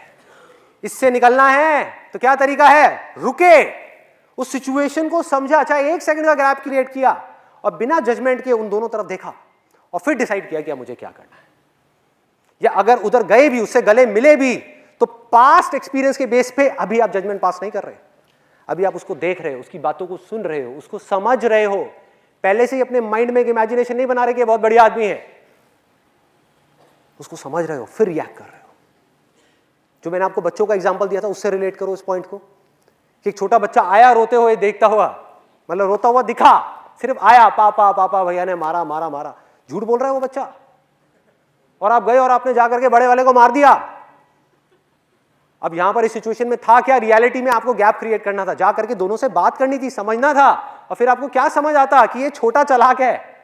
इससे निकलना है तो क्या तरीका है, रुके, उस सिचुएशन को समझा, चाहे एक सेकंड का गैप क्रिएट किया और बिना जजमेंट के उन दोनों तरफ देखा और फिर डिसाइड किया कि मुझे क्या करना है। या अगर उधर गए भी, उससे गले मिले भी, तो पास्ट एक्सपीरियंस के बेस पे अभी आप जजमेंट पास नहीं कर रहे, अभी आप उसको देख रहे हो, उसकी बातों को सुन रहे हो, उसको समझ रहे हो। पहले से ही अपने माइंड में एक इमेजिनेशन नहीं बना रहे कि बहुत बढ़िया आदमी है, उसको समझ रहे हो, फिर रिएक्ट कर रहे हो। जो मैंने आपको बच्चों का एग्जांपल दिया था उससे रिलेट करो इस पॉइंट को, कि एक छोटा बच्चा आया रोते हुए देखता हुआ, मतलब रोता हुआ दिखा, सिर्फ आया, पापा पापा भैया ने मारा मारा मारा, झूठ बोल रहा है वो बच्चा, और आप गए और आपने जाकर के बड़े वाले को मार दिया। अब यहां पर इस सिचुएशन में था क्या, रियलिटी में आपको गैप क्रिएट करना था, जाकर के दोनों से बात करनी थी, समझना था। और फिर आपको क्या समझ आता कि ये छोटा चालाक है,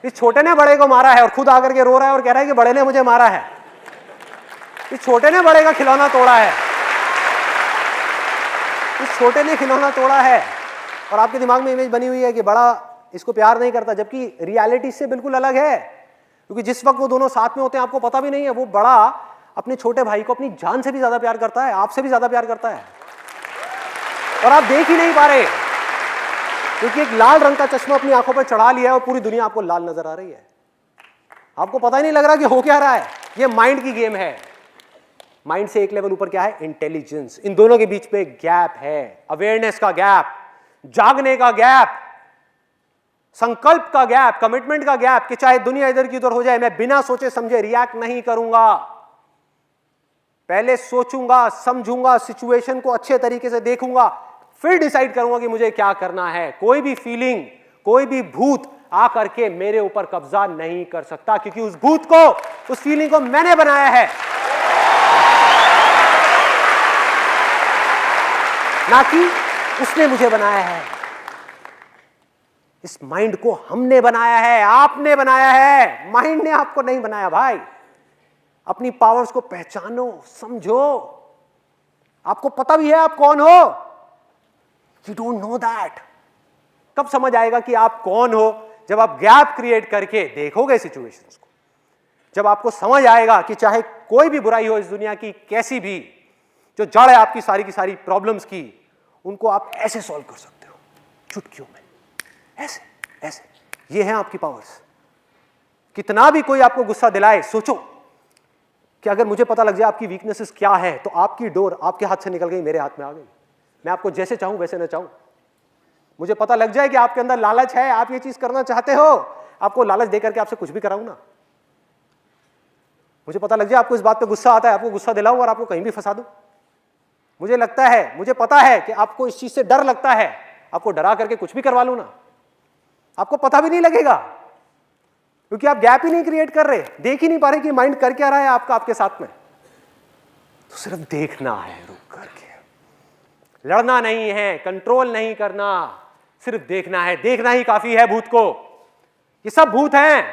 इस छोटे ने बड़े को मारा है और खुद आकर के रो रहा है और कह रहा है कि बड़े ने मुझे मारा है, इस छोटे ने बड़े का खिलौना तोड़ा है, इस छोटे ने खिलौना तोड़ा है। और आपके दिमाग में इमेज बनी हुई है कि बड़ा इसको प्यार नहीं करता, जबकि रियलिटी से बिल्कुल अलग है। क्योंकि जिस वक्त वो दोनों साथ में होते हैं आपको पता भी नहीं है, वो बड़ा अपने छोटे भाई को अपनी जान से भी ज्यादा प्यार करता है, आपसे भी ज्यादा प्यार करता है, और आप देख ही नहीं पा रहे, क्योंकि एक लाल रंग का चश्मा अपनी आंखों पर चढ़ा लिया है और पूरी दुनिया आपको लाल नजर आ रही है। आपको पता ही नहीं लग रहा कि हो क्या रहा है। ये माइंड की गेम है। माइंड से एक लेवल ऊपर क्या है, इंटेलिजेंस। इन दोनों के बीच पे गैप है, अवेयरनेस का गैप, जागने का गैप, संकल्प का गैप, कमिटमेंट का गैप, कि चाहे दुनिया इधर की उधर हो जाए, मैं बिना सोचे समझे रिएक्ट नहीं करूंगा, पहले सोचूंगा, समझूंगा, सिचुएशन को अच्छे तरीके से देखूंगा, फिर डिसाइड करूंगा कि मुझे क्या करना है। कोई भी फीलिंग, कोई भी भूत आकर के मेरे ऊपर कब्जा नहीं कर सकता, क्योंकि उस भूत को, उस फीलिंग को मैंने बनाया है, ना कि उसने मुझे बनाया है। इस माइंड को हमने बनाया है, आपने बनाया है, माइंड ने आपको नहीं बनाया भाई। अपनी पावर्स को पहचानो, समझो। आपको पता भी है आप कौन हो, यू डोंट नो दैट। कब समझ आएगा कि आप कौन हो? जब आप गैप क्रिएट करके देखोगे सिचुएशंस को, जब आपको समझ आएगा कि चाहे कोई भी बुराई हो इस दुनिया की, कैसी भी, जो जड़ है आपकी सारी की सारी प्रॉब्लम्स की, उनको आप ऐसे सॉल्व कर सकते हो चुटकियों में, ऐसे ऐसे। ये है आपकी पावर्स। कितना भी कोई आपको गुस्सा दिलाए, सोचो कि अगर मुझे पता लग जाए आपकी वीकनेसेस क्या है, तो आपकी डोर आपके हाथ से निकल गई, मेरे हाथ में आ गई। मैं आपको जैसे चाहूं वैसे ना चाहूं। मुझे पता लग जाए कि आपके अंदर लालच है, आप ये चीज करना चाहते हो, आपको लालच देकर के आपसे कुछ भी कराऊं ना। मुझे पता लग जाए आपको इस बात पे गुस्सा आता है, आपको गुस्सा दिलाऊं और आपको कहीं भी फंसा दूं। मुझे लगता है, मुझे पता है कि आपको इस चीज से डर लगता है, आपको डरा करके कुछ भी करवा लूं ना, आपको पता भी नहीं लगेगा, क्योंकि आप गैप ही नहीं क्रिएट कर रहे, देख ही नहीं पा रहे कि माइंड कर क्या रहा है आपका, आपके साथ में। तो सिर्फ देखना है, रुक करके। लड़ना नहीं है, कंट्रोल नहीं करना, सिर्फ देखना है। देखना ही काफी है भूत को। ये सब भूत हैं,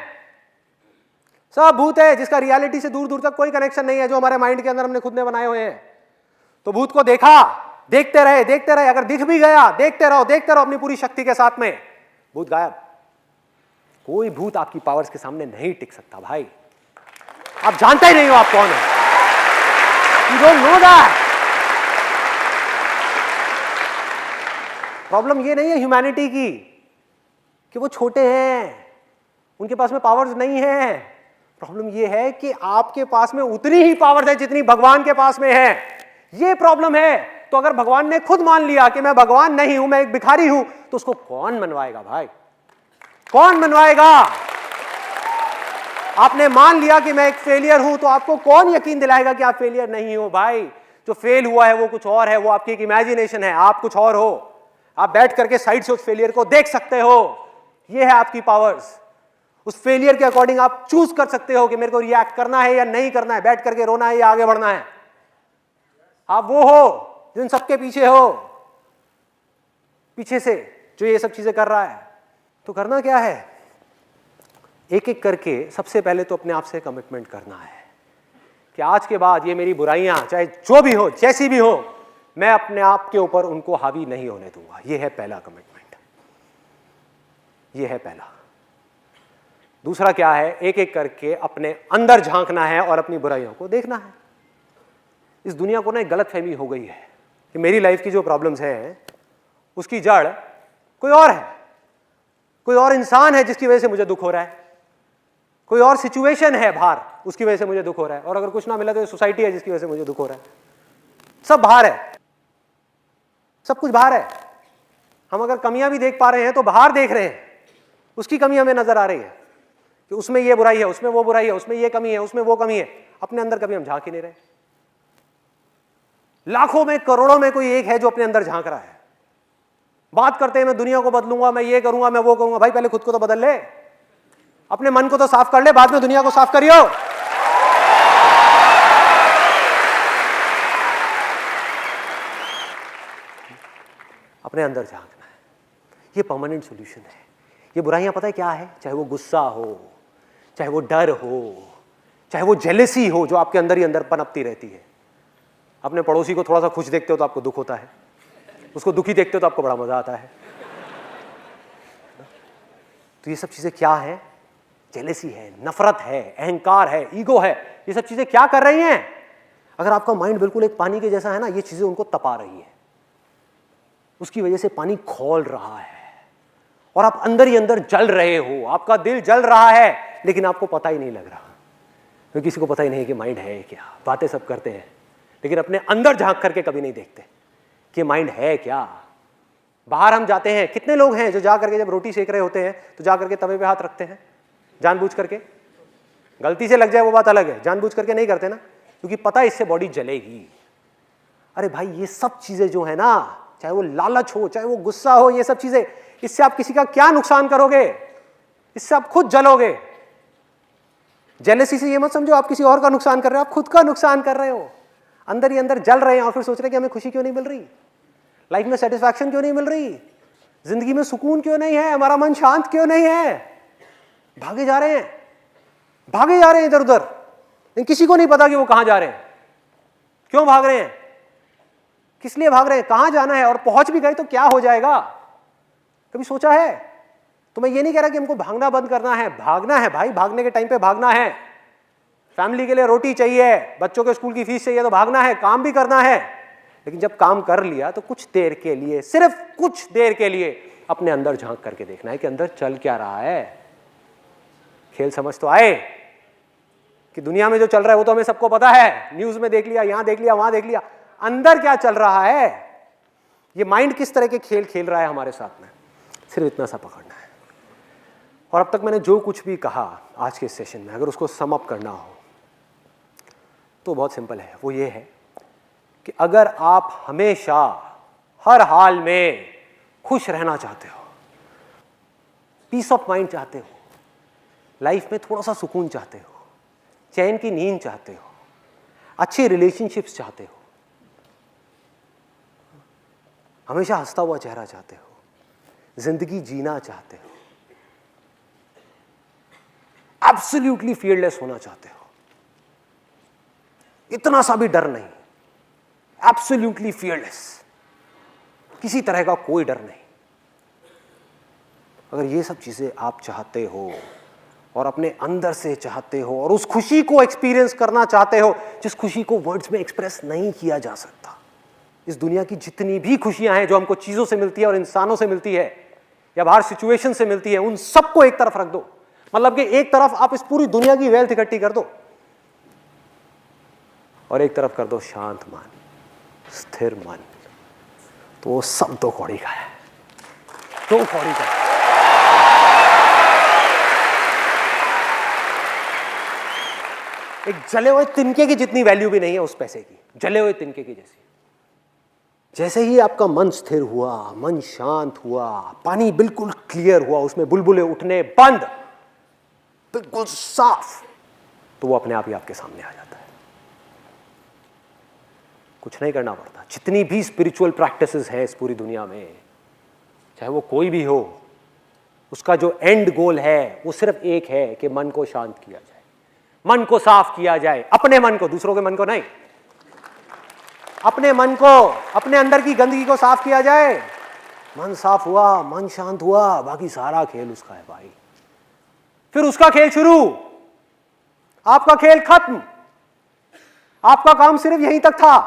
सब भूत है, जिसका रियलिटी से दूर दूर तक कोई कनेक्शन नहीं है, जो हमारे माइंड के अंदर हमने खुद ने बनाए हुए हैं। तो भूत को देखा, देखते रहे, देखते रहे। अगर दिख भी गया, देखते रहो अपनी पूरी शक्ति के साथ में, भूत गायब। कोई भूत आपकी पावर्स के सामने नहीं टिक सकता भाई। आप जानते ही नहीं हो आप कौन हो, you don't know that. Problem ये नहीं है ह्यूमैनिटी की कि वो छोटे हैं, उनके पास में पावर्स नहीं है। प्रॉब्लम ये है कि आपके पास में उतनी ही पावर्स है जितनी भगवान के पास में है। ये प्रॉब्लम है। तो अगर भगवान ने खुद मान लिया कि मैं भगवान नहीं हूं, मैं एक भिखारी हूं, तो उसको कौन मनवाएगा भाई? कौन मनवाएगा? आपने मान लिया कि मैं एक फेलियर हूं, तो आपको कौन यकीन दिलाएगा कि आप फेलियर नहीं हो भाई? जो फेल हुआ है वो कुछ और है, वो आपकी एक इमेजिनेशन है, आप कुछ और हो। आप बैठ करके साइड से उस फेलियर को देख सकते हो। ये है आपकी पावर्स। उस फेलियर के अकॉर्डिंग आप चूज कर सकते हो कि मेरे को रिएक्ट करना है या नहीं करना है, बैठ करके रोना है या आगे बढ़ना है। आप वो हो जिन सबके पीछे हो, पीछे से जो ये सब चीजें कर रहा है। तो करना क्या है? एक एक करके सबसे पहले तो अपने आप से कमिटमेंट करना है कि आज के बाद ये मेरी बुराइयां चाहे जो भी हो, जैसी भी हो, मैं अपने आप के ऊपर उनको हावी नहीं होने दूंगा। ये है पहला कमिटमेंट, ये है पहला। दूसरा क्या है? एक एक करके अपने अंदर झांकना है और अपनी बुराइयों को देखना है। इस दुनिया को ना एक गलतफहमी हो गई है कि मेरी लाइफ की जो प्रॉब्लम्स है उसकी जड़ कोई और है, कोई और इंसान है जिसकी वजह से मुझे दुख हो रहा है, कोई और सिचुएशन है बाहर उसकी वजह से मुझे दुख हो रहा है, और अगर कुछ ना मिला तो सोसाइटी है जिसकी वजह से मुझे दुख हो रहा है। सब बाहर है, सब कुछ बाहर है। हम अगर कमियां भी देख पा रहे हैं तो बाहर देख रहे हैं, उसकी कमी हमें नजर आ रही है कि उसमें ये बुराई है, उसमें वो बुराई है, उसमें ये कमी है, उसमें वो कमी है। अपने अंदर कभी हम झांक ही नहीं रहे। लाखों में करोड़ों में कोई एक है जो अपने अंदर झांक रहा है। बात करते हैं मैं दुनिया को बदलूंगा, मैं ये करूंगा, मैं वो करूंगा। भाई पहले खुद को तो बदल ले, अपने मन को तो साफ कर ले, बाद में दुनिया को साफ करियो। अपने अंदर झांकना है, ये परमानेंट सॉल्यूशन है। ये बुराइयां पता है क्या है? चाहे वो गुस्सा हो, चाहे वो डर हो, चाहे वो जेलेसी हो जो आपके अंदर ही अंदर पनपती रहती है। अपने पड़ोसी को थोड़ा सा खुश देखते हो तो आपको दुख होता है, उसको दुखी देखते हो तो आपको बड़ा मजा आता है। तो ये सब चीजें क्या है? जेलेसी है, नफरत है, अहंकार है, ईगो है। ये सब चीजें क्या कर रही हैं? अगर आपका माइंड बिल्कुल एक पानी के जैसा है ना, ये चीजें उनको तपा रही है। उसकी वजह से पानी खौल रहा है और आप अंदर ही अंदर जल रहे हो। आपका दिल जल रहा है लेकिन आपको पता ही नहीं लग रहा, क्योंकि किसी को पता ही नहीं कि माइंड है क्या। बातें सब करते हैं लेकिन अपने अंदर झांक करके कभी नहीं देखते कि माइंड है क्या। बाहर हम जाते हैं, कितने लोग हैं जो जा करके जब रोटी सेक रहे होते हैं तो जा करके तवे पे हाथ रखते हैं जानबूझ करके। गलती से लग जाए वो बात अलग है, जानबूझ करके नहीं करते ना, क्योंकि पता है इससे बॉडी जलेगी। अरे भाई ये सब चीजें जो है ना, चाहे वो लालच हो, चाहे वो गुस्सा हो, ये सब चीजें, इससे आप किसी का क्या नुकसान करोगे? इससे आप खुद जलोगे। जेलसी से ये मत समझो आप किसी और का नुकसान कर रहे हो, आप खुद का नुकसान कर रहे हो। अंदर ही अंदर जल रहे हैं और फिर सोच रहे हैं कि हमें खुशी क्यों नहीं मिल रही, लाइफ में सेटिस्फैक्शन क्यों नहीं मिल रही। जिंदगी में सुकून क्यों नहीं है, हमारा मन शांत क्यों नहीं है? भागे जा रहे हैं, भागे जा रहे हैं इधर उधर, लेकिन किसी को नहीं पता कि वो कहां जा रहे हैं, क्यों भाग रहे हैं, किस लिए भाग रहे हैं, कहां जाना है, और पहुंच भी गए तो क्या हो जाएगा? कभी सोचा है? तो मैं ये नहीं कह रहा कि हमको भागना बंद करना है, भागना है भाई, भागने के टाइम पे भागना है। फैमिली के लिए रोटी चाहिए, बच्चों के स्कूल की फीस चाहिए तो भागना है, काम भी करना है। लेकिन जब काम कर लिया तो कुछ देर के लिए, सिर्फ कुछ देर के लिए अपने अंदर झांक करके देखना है कि अंदर चल क्या रहा है। खेल समझ तो आए कि दुनिया में जो चल रहा है वो तो हमें सबको पता है, न्यूज में देख लिया, यहां देख लिया, वहां देख लिया, अंदर क्या चल रहा है, ये माइंड किस तरह के खेल खेल रहा है हमारे साथ में, सिर्फ इतना सा पकड़ना है। और अब तक मैंने जो कुछ भी कहा आज के सेशन में, अगर उसको सम अप करना हो तो बहुत सिंपल है, वो ये है कि अगर आप हमेशा हर हाल में खुश रहना चाहते हो, पीस ऑफ माइंड चाहते हो, लाइफ में थोड़ा सा सुकून चाहते हो, चैन की नींद चाहते हो, अच्छे रिलेशनशिप्स चाहते हो, हमेशा हंसता हुआ चेहरा चाहते हो, जिंदगी जीना चाहते हो, एब्सोल्युटली फियरलेस होना चाहते हो, इतना सा भी डर नहीं, एब्सोल्युटली फियरलेस, किसी तरह का कोई डर नहीं, अगर ये सब चीजें आप चाहते हो और अपने अंदर से चाहते हो और उस खुशी को एक्सपीरियंस करना चाहते हो जिस खुशी को वर्ड्स में एक्सप्रेस नहीं किया जा सकता। इस दुनिया की जितनी भी खुशियां हैं जो हमको चीजों से मिलती है और इंसानों से मिलती है या बाहर सिचुएशन से मिलती है, उन सबको एक तरफ रख दो। मतलब कि एक तरफ आप इस पूरी दुनिया की वेल्थ इकट्ठी कर दो और एक तरफ कर दो शांत मन, स्थिर मन, तो वो सब दो कौड़ी का है, दो कौड़ी का है। एक जले हुए तिनके की जितनी वैल्यू भी नहीं है उस पैसे की, जले हुए तिनके की जैसी। जैसे ही आपका मन स्थिर हुआ, मन शांत हुआ, पानी बिल्कुल क्लियर हुआ, उसमें बुलबुले उठने बंद, बिल्कुल साफ, तो वो अपने आप ही आपके सामने आ जाता है। कुछ नहीं करना पड़ता। जितनी भी स्पिरिचुअल प्रैक्टिसेस हैं इस पूरी दुनिया में, चाहे वो कोई भी हो, उसका जो एंड गोल है वो सिर्फ एक है कि मन को शांत किया जाए, मन को साफ किया जाए, अपने मन को, दूसरों के मन को नहीं, अपने मन को, अपने अंदर की गंदगी को साफ किया जाए। मन साफ हुआ, मन शांत हुआ, बाकी सारा खेल उसका है भाई। फिर उसका खेल शुरू, आपका खेल खत्म। आपका काम सिर्फ यहीं तक था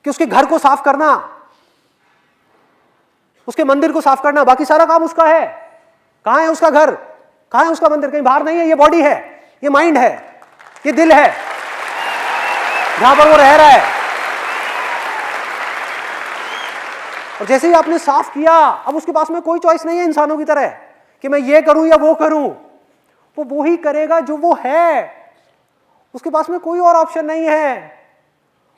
कि उसके घर को साफ करना, उसके मंदिर को साफ करना, बाकी सारा काम उसका है। कहां है उसका घर, कहां है उसका मंदिर? कहीं बाहर नहीं है। ये बॉडी है, ये माइंड है, ये दिल है, जहां पर वो रह रहा है। और जैसे ही आपने साफ किया, अब उसके पास में कोई चॉइस नहीं है इंसानों की तरह कि मैं ये करूं या वो करूं। वो ही करेगा जो वो है, उसके पास में कोई और ऑप्शन नहीं है।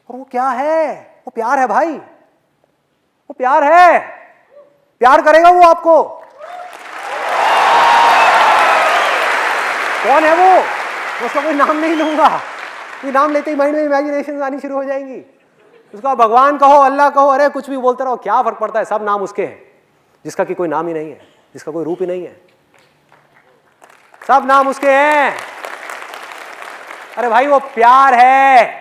और वो क्या है? वो प्यार है भाई, वो प्यार है। प्यार करेगा वो आपको। कौन है वो? मैं उसका कोई नाम नहीं लूंगा, ये नाम लेते ही माइंड में इमेजिनेशन आनी शुरू हो जाएंगी। उसका भगवान कहो, अल्लाह कहो, अरे कुछ भी बोलते रहो, क्या फर्क पड़ता है, सब नाम उसके हैं। जिसका कि कोई नाम ही नहीं है, जिसका कोई रूप ही नहीं है, सब नाम उसके हैं। अरे भाई वो प्यार है,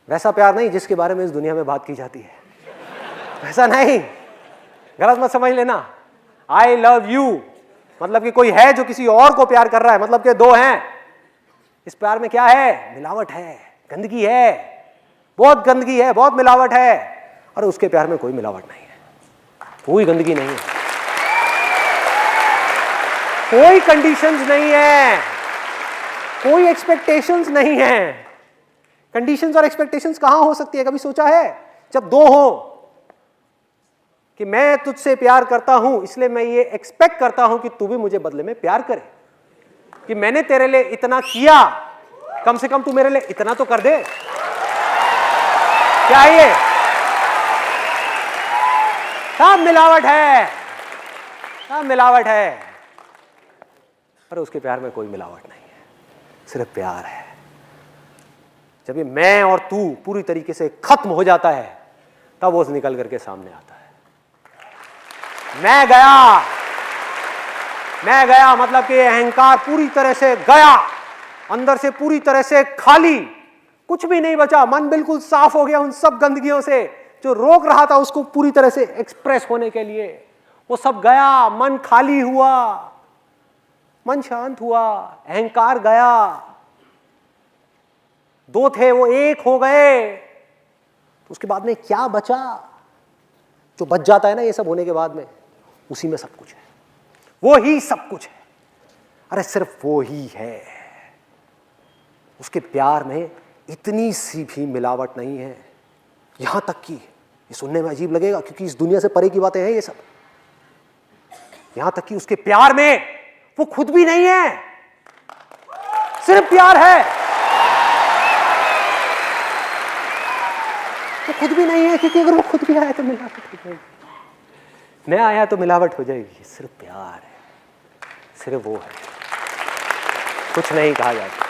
वैसा प्यार नहीं जिसके बारे में इस दुनिया में बात की जाती है, वैसा नहीं, गलत मत समझ लेना। आई लव यू मतलब कि कोई है जो किसी और को प्यार कर रहा है, मतलब कि दो हैं। इस प्यार में क्या है? मिलावट है, गंदगी है, बहुत गंदगी है, बहुत मिलावट है। और उसके प्यार में कोई मिलावट नहीं है, कोई गंदगी नहीं है, कोई कंडीशंस नहीं है, कोई एक्सपेक्टेशंस नहीं है। कंडीशंस और एक्सपेक्टेशंस कहां हो सकती है? कभी सोचा है? जब दो हो कि मैं तुझसे प्यार करता हूं इसलिए मैं ये एक्सपेक्ट करता हूं कि तू भी मुझे बदले में प्यार करे, कि मैंने तेरे लिए इतना किया, कम से कम तू मेरे लिए इतना तो कर दे। क्या है ये? सब मिलावट है, सब मिलावट है। पर उसके प्यार में कोई मिलावट नहीं है, सिर्फ प्यार है। जब ये मैं और तू पूरी तरीके से खत्म हो जाता है, तब वो निकल करके सामने आता है। मैं गया मतलब कि अहंकार पूरी तरह से गया, अंदर से पूरी तरह से खाली, कुछ भी नहीं बचा, मन बिल्कुल साफ हो गया उन सब गंदगियों से जो रोक रहा था उसको पूरी तरह से एक्सप्रेस होने के लिए। वो सब गया, मन खाली हुआ, मन शांत हुआ, अहंकार गया, दो थे वो एक हो गए। तो उसके बाद में क्या बचा? जो बच जाता है ना ये सब होने के बाद में, उसी में सब कुछ है, वो ही सब कुछ है। अरे सिर्फ वो ही है। उसके प्यार में इतनी सी भी मिलावट नहीं है, यहां तक कि ये सुनने में अजीब लगेगा क्योंकि इस दुनिया से परे की बातें हैं ये सब, यहां तक कि उसके प्यार में वो खुद भी नहीं है, सिर्फ प्यार है। वो खुद भी नहीं है क्योंकि अगर वो खुद भी आया तो मिलावट हो जाएगी, मैं आया तो मिलावट हो जाएगी। सिर्फ प्यार है, सिर्फ वो है, कुछ नहीं कहा जाता।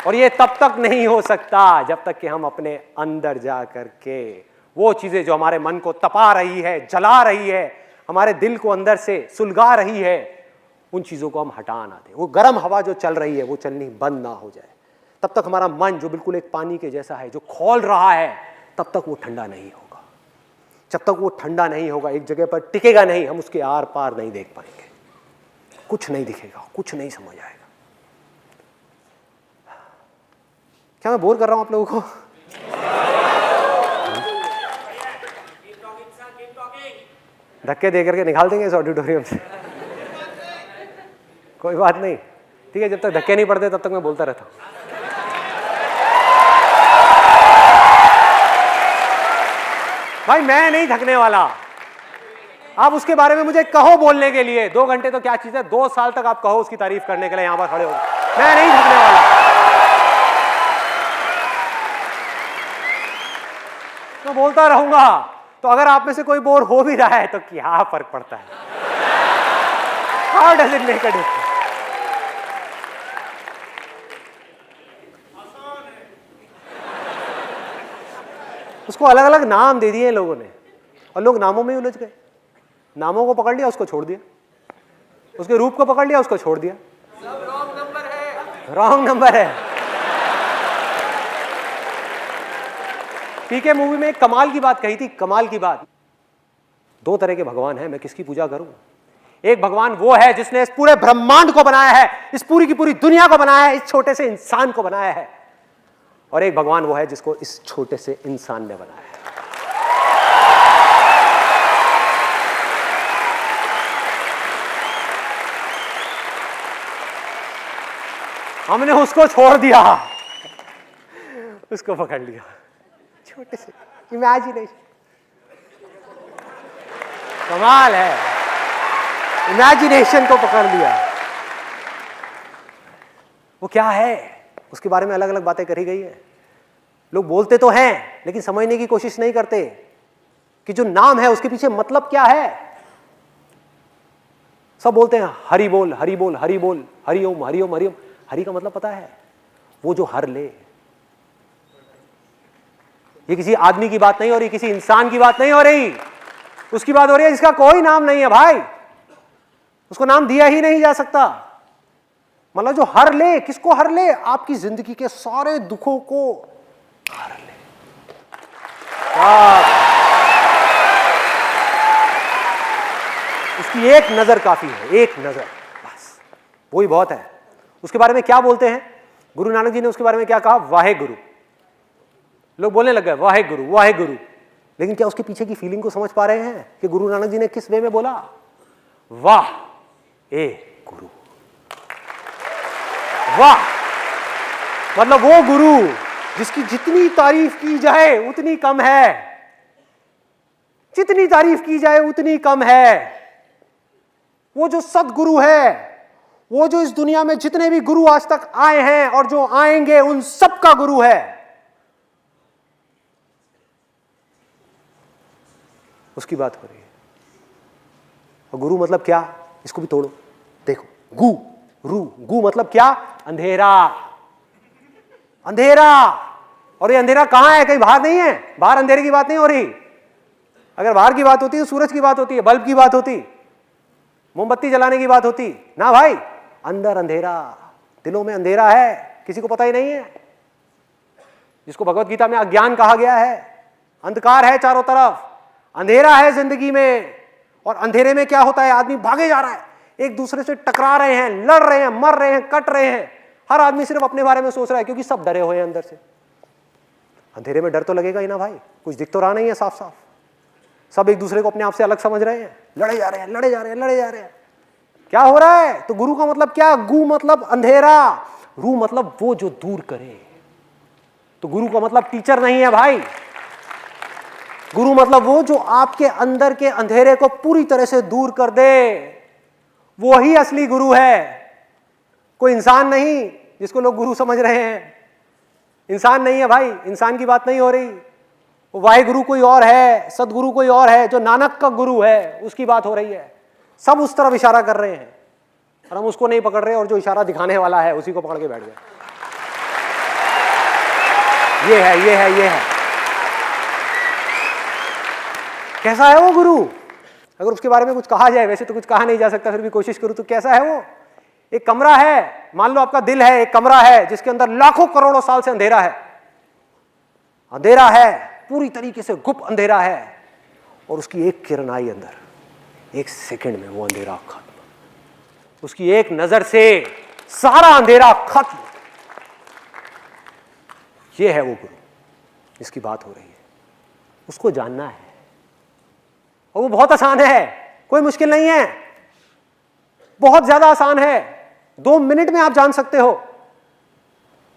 और ये तब तक नहीं हो सकता जब तक कि हम अपने अंदर जा करके वो चीजें जो हमारे मन को तपा रही है, जला रही है, हमारे दिल को अंदर से सुलगा रही है, उन चीजों को हम हटा ना दें। वो गर्म हवा जो चल रही है वो चलनी बंद ना हो जाए, तब तक हमारा मन जो बिल्कुल एक पानी के जैसा है जो खौल रहा है, तब तक वो ठंडा नहीं होगा। जब तक वो ठंडा नहीं होगा, एक जगह पर टिकेगा नहीं, हम उसके आर पार नहीं देख पाएंगे, कुछ नहीं दिखेगा, कुछ नहीं समझ आएगा। क्या मैं बोर कर रहा हूं आप लोगों को? धक्के दे करके निकाल देंगे इस ऑडिटोरियम से, कोई बात नहीं, ठीक है। जब तक धक्के नहीं पड़ते तब तक मैं बोलता रहता हूं। भाई मैं नहीं थकने वाला, आप उसके बारे में मुझे कहो बोलने के लिए, 2 घंटे तो क्या चीज है, 2 साल तक आप कहो उसकी तारीफ करने के लिए यहां पर खड़े हो, मैं नहीं थकने वाला, मैं बोलता रहूंगा। तो अगर आप में से कोई बोर हो भी रहा है तो क्या फर्क पड़ता है? How does it make a difference? उसको अलग अलग नाम दे दिए लोगों ने और लोग नामों में ही उलझ गए। नामों को पकड़ लिया, उसको छोड़ दिया, उसके रूप को पकड़ लिया, उसको छोड़ दिया। सब रॉन्ग नंबर है, रॉन्ग नंबर है। पीके मूवी में एक कमाल की बात कही थी, कमाल की बात। 2 तरह के भगवान हैं, मैं किसकी पूजा करूं? एक भगवान वो है जिसने इस पूरे ब्रह्मांड को बनाया है, इस पूरी की पूरी दुनिया को बनाया है, इस छोटे से इंसान को बनाया है। और एक भगवान वो है जिसको इस छोटे से इंसान ने बनाया है। हमने उसको छोड़ दिया, उसको पकड़ लिया, छोटे से इमेजिनेशन। कमाल है, इमेजिनेशन को पकड़ लिया। वो क्या है, उसके बारे में अलग अलग बातें करी गई है। लोग बोलते तो हैं लेकिन समझने की कोशिश नहीं करते कि जो नाम है उसके पीछे मतलब क्या है। सब बोलते हैं हरि बोल, हरि बोल, हरि बोल, हरि ओम, हरि ओम, हरि ओम। हरि का मतलब पता है? वो जो हर ले। ये किसी आदमी की बात नहीं हो रही, किसी इंसान की बात नहीं हो रही, उसकी बात हो रही है जिसका कोई नाम नहीं है भाई, उसको नाम दिया ही नहीं जा सकता। मतलब जो हर ले, किसको हर ले? आपकी जिंदगी के सारे दुखों को हर ले। उसकी एक नजर काफी है, एक नजर बस, वही बहुत है। उसके बारे में क्या बोलते हैं? गुरु नानक जी ने उसके बारे में क्या कहा? वाहे गुरु। लोग बोलने लग गए वाहे गुरु, वाहे गुरु, लेकिन क्या उसके पीछे की फीलिंग को समझ पा रहे हैं कि गुरु नानक जी ने किस वे में बोला? वाह ए गुरु, वाह मतलब वो गुरु जिसकी जितनी तारीफ की जाए उतनी कम है, जितनी तारीफ की जाए उतनी कम है। वो जो सदगुरु है, वो जो इस दुनिया में जितने भी गुरु आज तक आए हैं और जो आएंगे उन सब का गुरु है। उसकी बात हो रही है। और गुरु मतलब क्या? इसको भी तोड़ो, देखो, गु रू, गु मतलब क्या? अंधेरा, अंधेरा। और ये अंधेरा कहां है? कहीं बाहर नहीं है, बाहर अंधेरे की बात नहीं हो रही। अगर बाहर की बात होती तो सूरज की बात होती है, बल्ब की बात होती, मोमबत्ती जलाने की बात होती ना भाई। अंदर अंधेरा, दिलों में अंधेरा है, किसी को पता ही नहीं है, जिसको भगवत गीता में अज्ञान कहा गया है। अंधकार है चारों तरफ, अंधेरा है जिंदगी में। और अंधेरे में क्या होता है, आदमी भागे जा रहा है, एक दूसरे से टकरा रहे हैं, लड़ रहे हैं, मर रहे हैं, कट रहे हैं। हर आदमी सिर्फ अपने बारे में सोच रहा है, क्योंकि सब डरे हुए हैं अंदर से। अंधेरे में डर तो लगेगा ही ना भाई, कुछ दिख तो रहा नहीं है साफ साफ। सब एक दूसरे को अपने आप से अलग समझ रहे हैं, लड़े जा रहे हैं, लड़े जा रहे हैं, लड़े जा रहे हैं। क्या हो रहा है? तो गुरु का मतलब क्या? गु मतलब अंधेरा, रू मतलब वो जो दूर करे। तो गुरु का मतलब टीचर नहीं है भाई, गुरु मतलब वो जो आपके अंदर के अंधेरे को पूरी तरह से दूर कर दे, वो ही असली गुरु है। कोई इंसान नहीं जिसको लोग गुरु समझ रहे हैं, इंसान नहीं है भाई, इंसान की बात नहीं हो रही। वो वाहिगुरु कोई और है, सदगुरु कोई और है, जो नानक का गुरु है उसकी बात हो रही है। सब उस तरफ इशारा कर रहे हैं और हम उसको नहीं पकड़ रहे, और जो इशारा दिखाने वाला है उसी को पकड़ के बैठ गए। ये है, ये है, ये है। कैसा है वो गुरु? अगर उसके बारे में कुछ कहा जाए, वैसे तो कुछ कहा नहीं जा सकता, फिर भी कोशिश करूं तो कैसा है वो? एक कमरा है, मान लो आपका दिल है, एक कमरा है जिसके अंदर लाखों करोड़ों साल से अंधेरा है। अंधेरा है, पूरी तरीके से गुप्त अंधेरा है, और उसकी एक किरण आई अंदर, एक सेकंड में वो अंधेरा खत्म। उसकी एक नजर से सारा अंधेरा खत्म। ये है वो गुरु, इसकी बात हो रही है। उसको जानना है, और वो बहुत आसान है, कोई मुश्किल नहीं है, बहुत ज्यादा आसान है। 2 मिनट में आप जान सकते हो।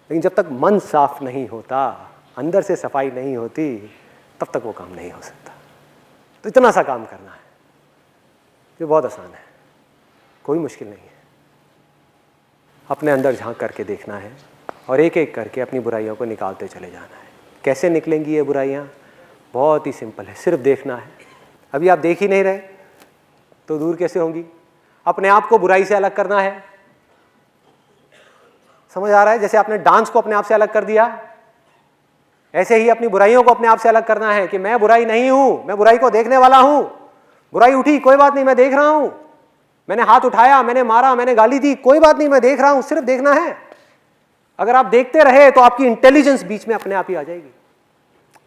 लेकिन जब तक मन साफ नहीं होता, अंदर से सफाई नहीं होती, तब तक वो काम नहीं हो सकता। तो इतना सा काम करना है जो बहुत आसान है, कोई मुश्किल नहीं है। अपने अंदर झांक करके देखना है और एक एक करके अपनी बुराइयों को निकालते चले जाना है। कैसे निकलेंगी ये बुराइयां? बहुत ही सिंपल है, सिर्फ देखना है। अभी आप देख ही नहीं रहे तो दूर कैसे होंगी? अपने आप को बुराई से अलग करना है। समझ आ रहा है? जैसे आपने डांस को अपने आप से अलग कर दिया, ऐसे ही अपनी बुराइयों को अपने आप से अलग करना है कि मैं बुराई नहीं हूं, मैं बुराई को देखने वाला हूं। बुराई उठी, कोई बात नहीं, मैं देख रहा हूं। मैंने हाथ उठाया, मैंने मारा, मैंने गाली दी, कोई बात नहीं, मैं देख रहा हूं। सिर्फ देखना है। अगर आप देखते रहे तो आपकी इंटेलिजेंस बीच में अपने आप ही आ जाएगी।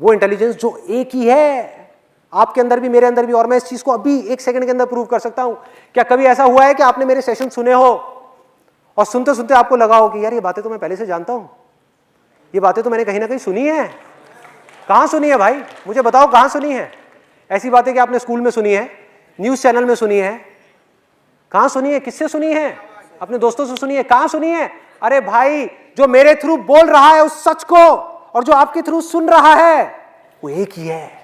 वो इंटेलिजेंस जो एक ही है, आपके अंदर भी, मेरे अंदर भी। और मैं इस चीज को अभी 1 सेकंड के अंदर प्रूव कर सकता हूं। क्या कभी ऐसा हुआ है कि आपने मेरे सेशन सुने हो और सुनते सुनते आपको लगा हो कि यार ये बातें तो मैं पहले से जानता हूं, ये बातें तो मैंने कहीं ना कहीं सुनी है? कहां सुनी है भाई? मुझे बताओ कहां सुनी है? ऐसी बातें कि आपने स्कूल में सुनी है, न्यूज चैनल में सुनी है, कहां सुनी है? किससे सुनी है? अपने दोस्तों से सुनी है? कहां सुनी है? अरे भाई, जो मेरे थ्रू बोल रहा है उस सच को, और जो आपके थ्रू सुन रहा है, वो एक ही है।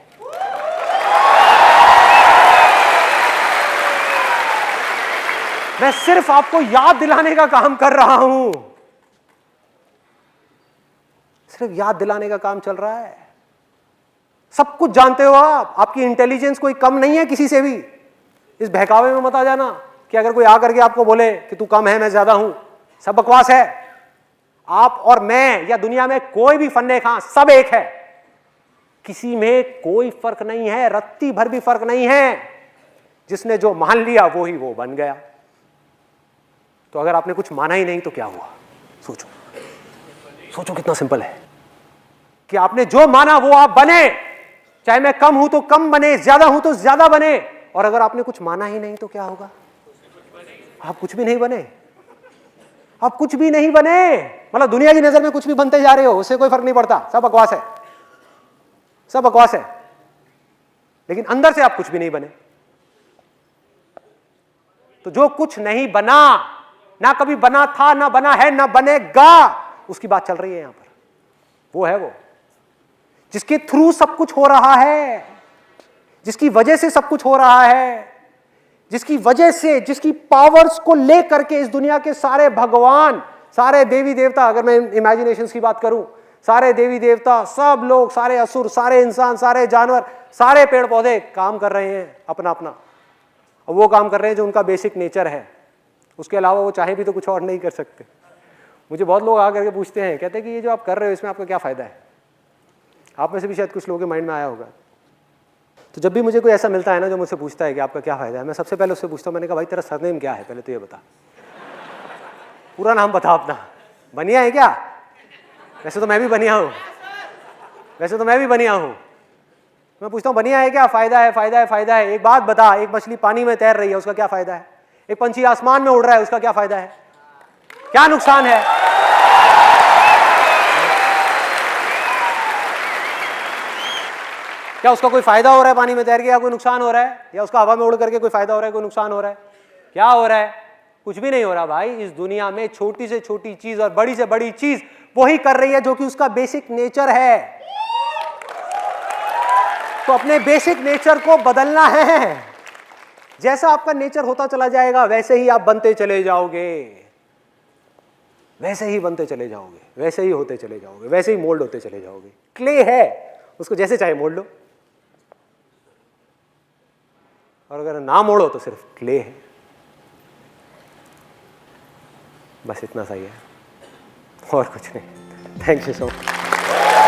मैं सिर्फ आपको याद दिलाने का काम कर रहा हूं, सिर्फ याद दिलाने का काम चल रहा है। सब कुछ जानते हो आप, आपकी इंटेलिजेंस कोई कम नहीं है किसी से भी। इस बहकावे में मत आ जाना कि अगर कोई आकर के आपको बोले कि तू कम है, मैं ज्यादा हूं। सब बकवास है। आप और मैं या दुनिया में कोई भी फन्ने खां, सब एक है। किसी में कोई फर्क नहीं है, रत्ती भर भी फर्क नहीं है। जिसने जो मान लिया वो ही वो बन गया। तो अगर आपने कुछ माना ही नहीं तो क्या हुआ? सोचो, सोचो कितना सिंपल है कि आपने जो माना वो आप बने। चाहे मैं कम हूं तो कम बने, ज्यादा हूं तो ज्यादा बने। और अगर आपने कुछ माना ही नहीं तो क्या होगा? आप कुछ भी नहीं बने। आप कुछ भी नहीं बने, मतलब दुनिया की नजर में कुछ भी बनते जा रहे हो, उससे कोई फर्क नहीं पड़ता। सब बकवास है, सब बकवास है। लेकिन अंदर से आप कुछ भी नहीं बने। तो जो कुछ नहीं बना, ना कभी बना था, ना बना है, ना बनेगा, उसकी बात चल रही है यहां पर। वो है वो जिसके थ्रू सब कुछ हो रहा है, जिसकी वजह से सब कुछ हो रहा है, जिसकी वजह से, जिसकी पावर्स को लेकर के इस दुनिया के सारे भगवान, सारे देवी देवता, अगर मैं इमेजिनेशंस की बात करूं, सारे देवी देवता, सब लोग, सारे असुर, सारे इंसान, सारे जानवर, सारे पेड़ पौधे काम कर रहे हैं अपना अपना। और वो काम कर रहे हैं जो उनका बेसिक नेचर है। उसके अलावा वो चाहे भी तो कुछ और नहीं कर सकते। मुझे बहुत लोग आकर के पूछते हैं, कहते हैं कि ये जो आप कर रहे हो इसमें आपका क्या फायदा है? आप में से भी शायद कुछ लोगों के माइंड में आया होगा। तो जब भी मुझे कोई ऐसा मिलता है ना जो मुझसे पूछता है कि आपका क्या फ़ायदा है, मैं सबसे पहले उससे पूछता हूँ, मैंने कहा भाई तेरा सरनेम क्या है, पहले तो ये बता, पूरा नाम बता अपना। बनिया है क्या? वैसे तो मैं भी बनिया हूँ, वैसे तो मैं भी बनिया हूँ। मैं पूछता हूँ बनिया है क्या? फ़ायदा है, फ़ायदा है, फ़ायदा है। एक बात बता, एक मछली पानी में तैर रही है, उसका क्या फ़ायदा है? एक पंछी आसमान में उड़ रहा है, उसका क्या फ़ायदा है? क्या नुकसान है? क्या उसका कोई फायदा हो रहा है पानी में तैर के, या कोई नुकसान हो रहा है? या उसका हवा में उड़ करके कोई फायदा हो रहा है, कोई नुकसान हो रहा है? क्या हो रहा है? कुछ भी नहीं हो रहा भाई। इस दुनिया में छोटी से छोटी चीज और बड़ी से बड़ी चीज वही कर रही है जो कि उसका बेसिक नेचर है। तो अपने बेसिक नेचर को बदलना है। जैसा आपका नेचर होता चला जाएगा वैसे ही आप बनते चले जाओगे, वैसे ही बनते चले जाओगे, वैसे ही होते चले जाओगे, वैसे ही मोल्ड होते चले जाओगे। क्ले है, उसको जैसे चाहे मोड़ लो, और अगर ना मोड़ो तो सिर्फ क्ले है। बस इतना सही है और कुछ नहीं। Thank you so much.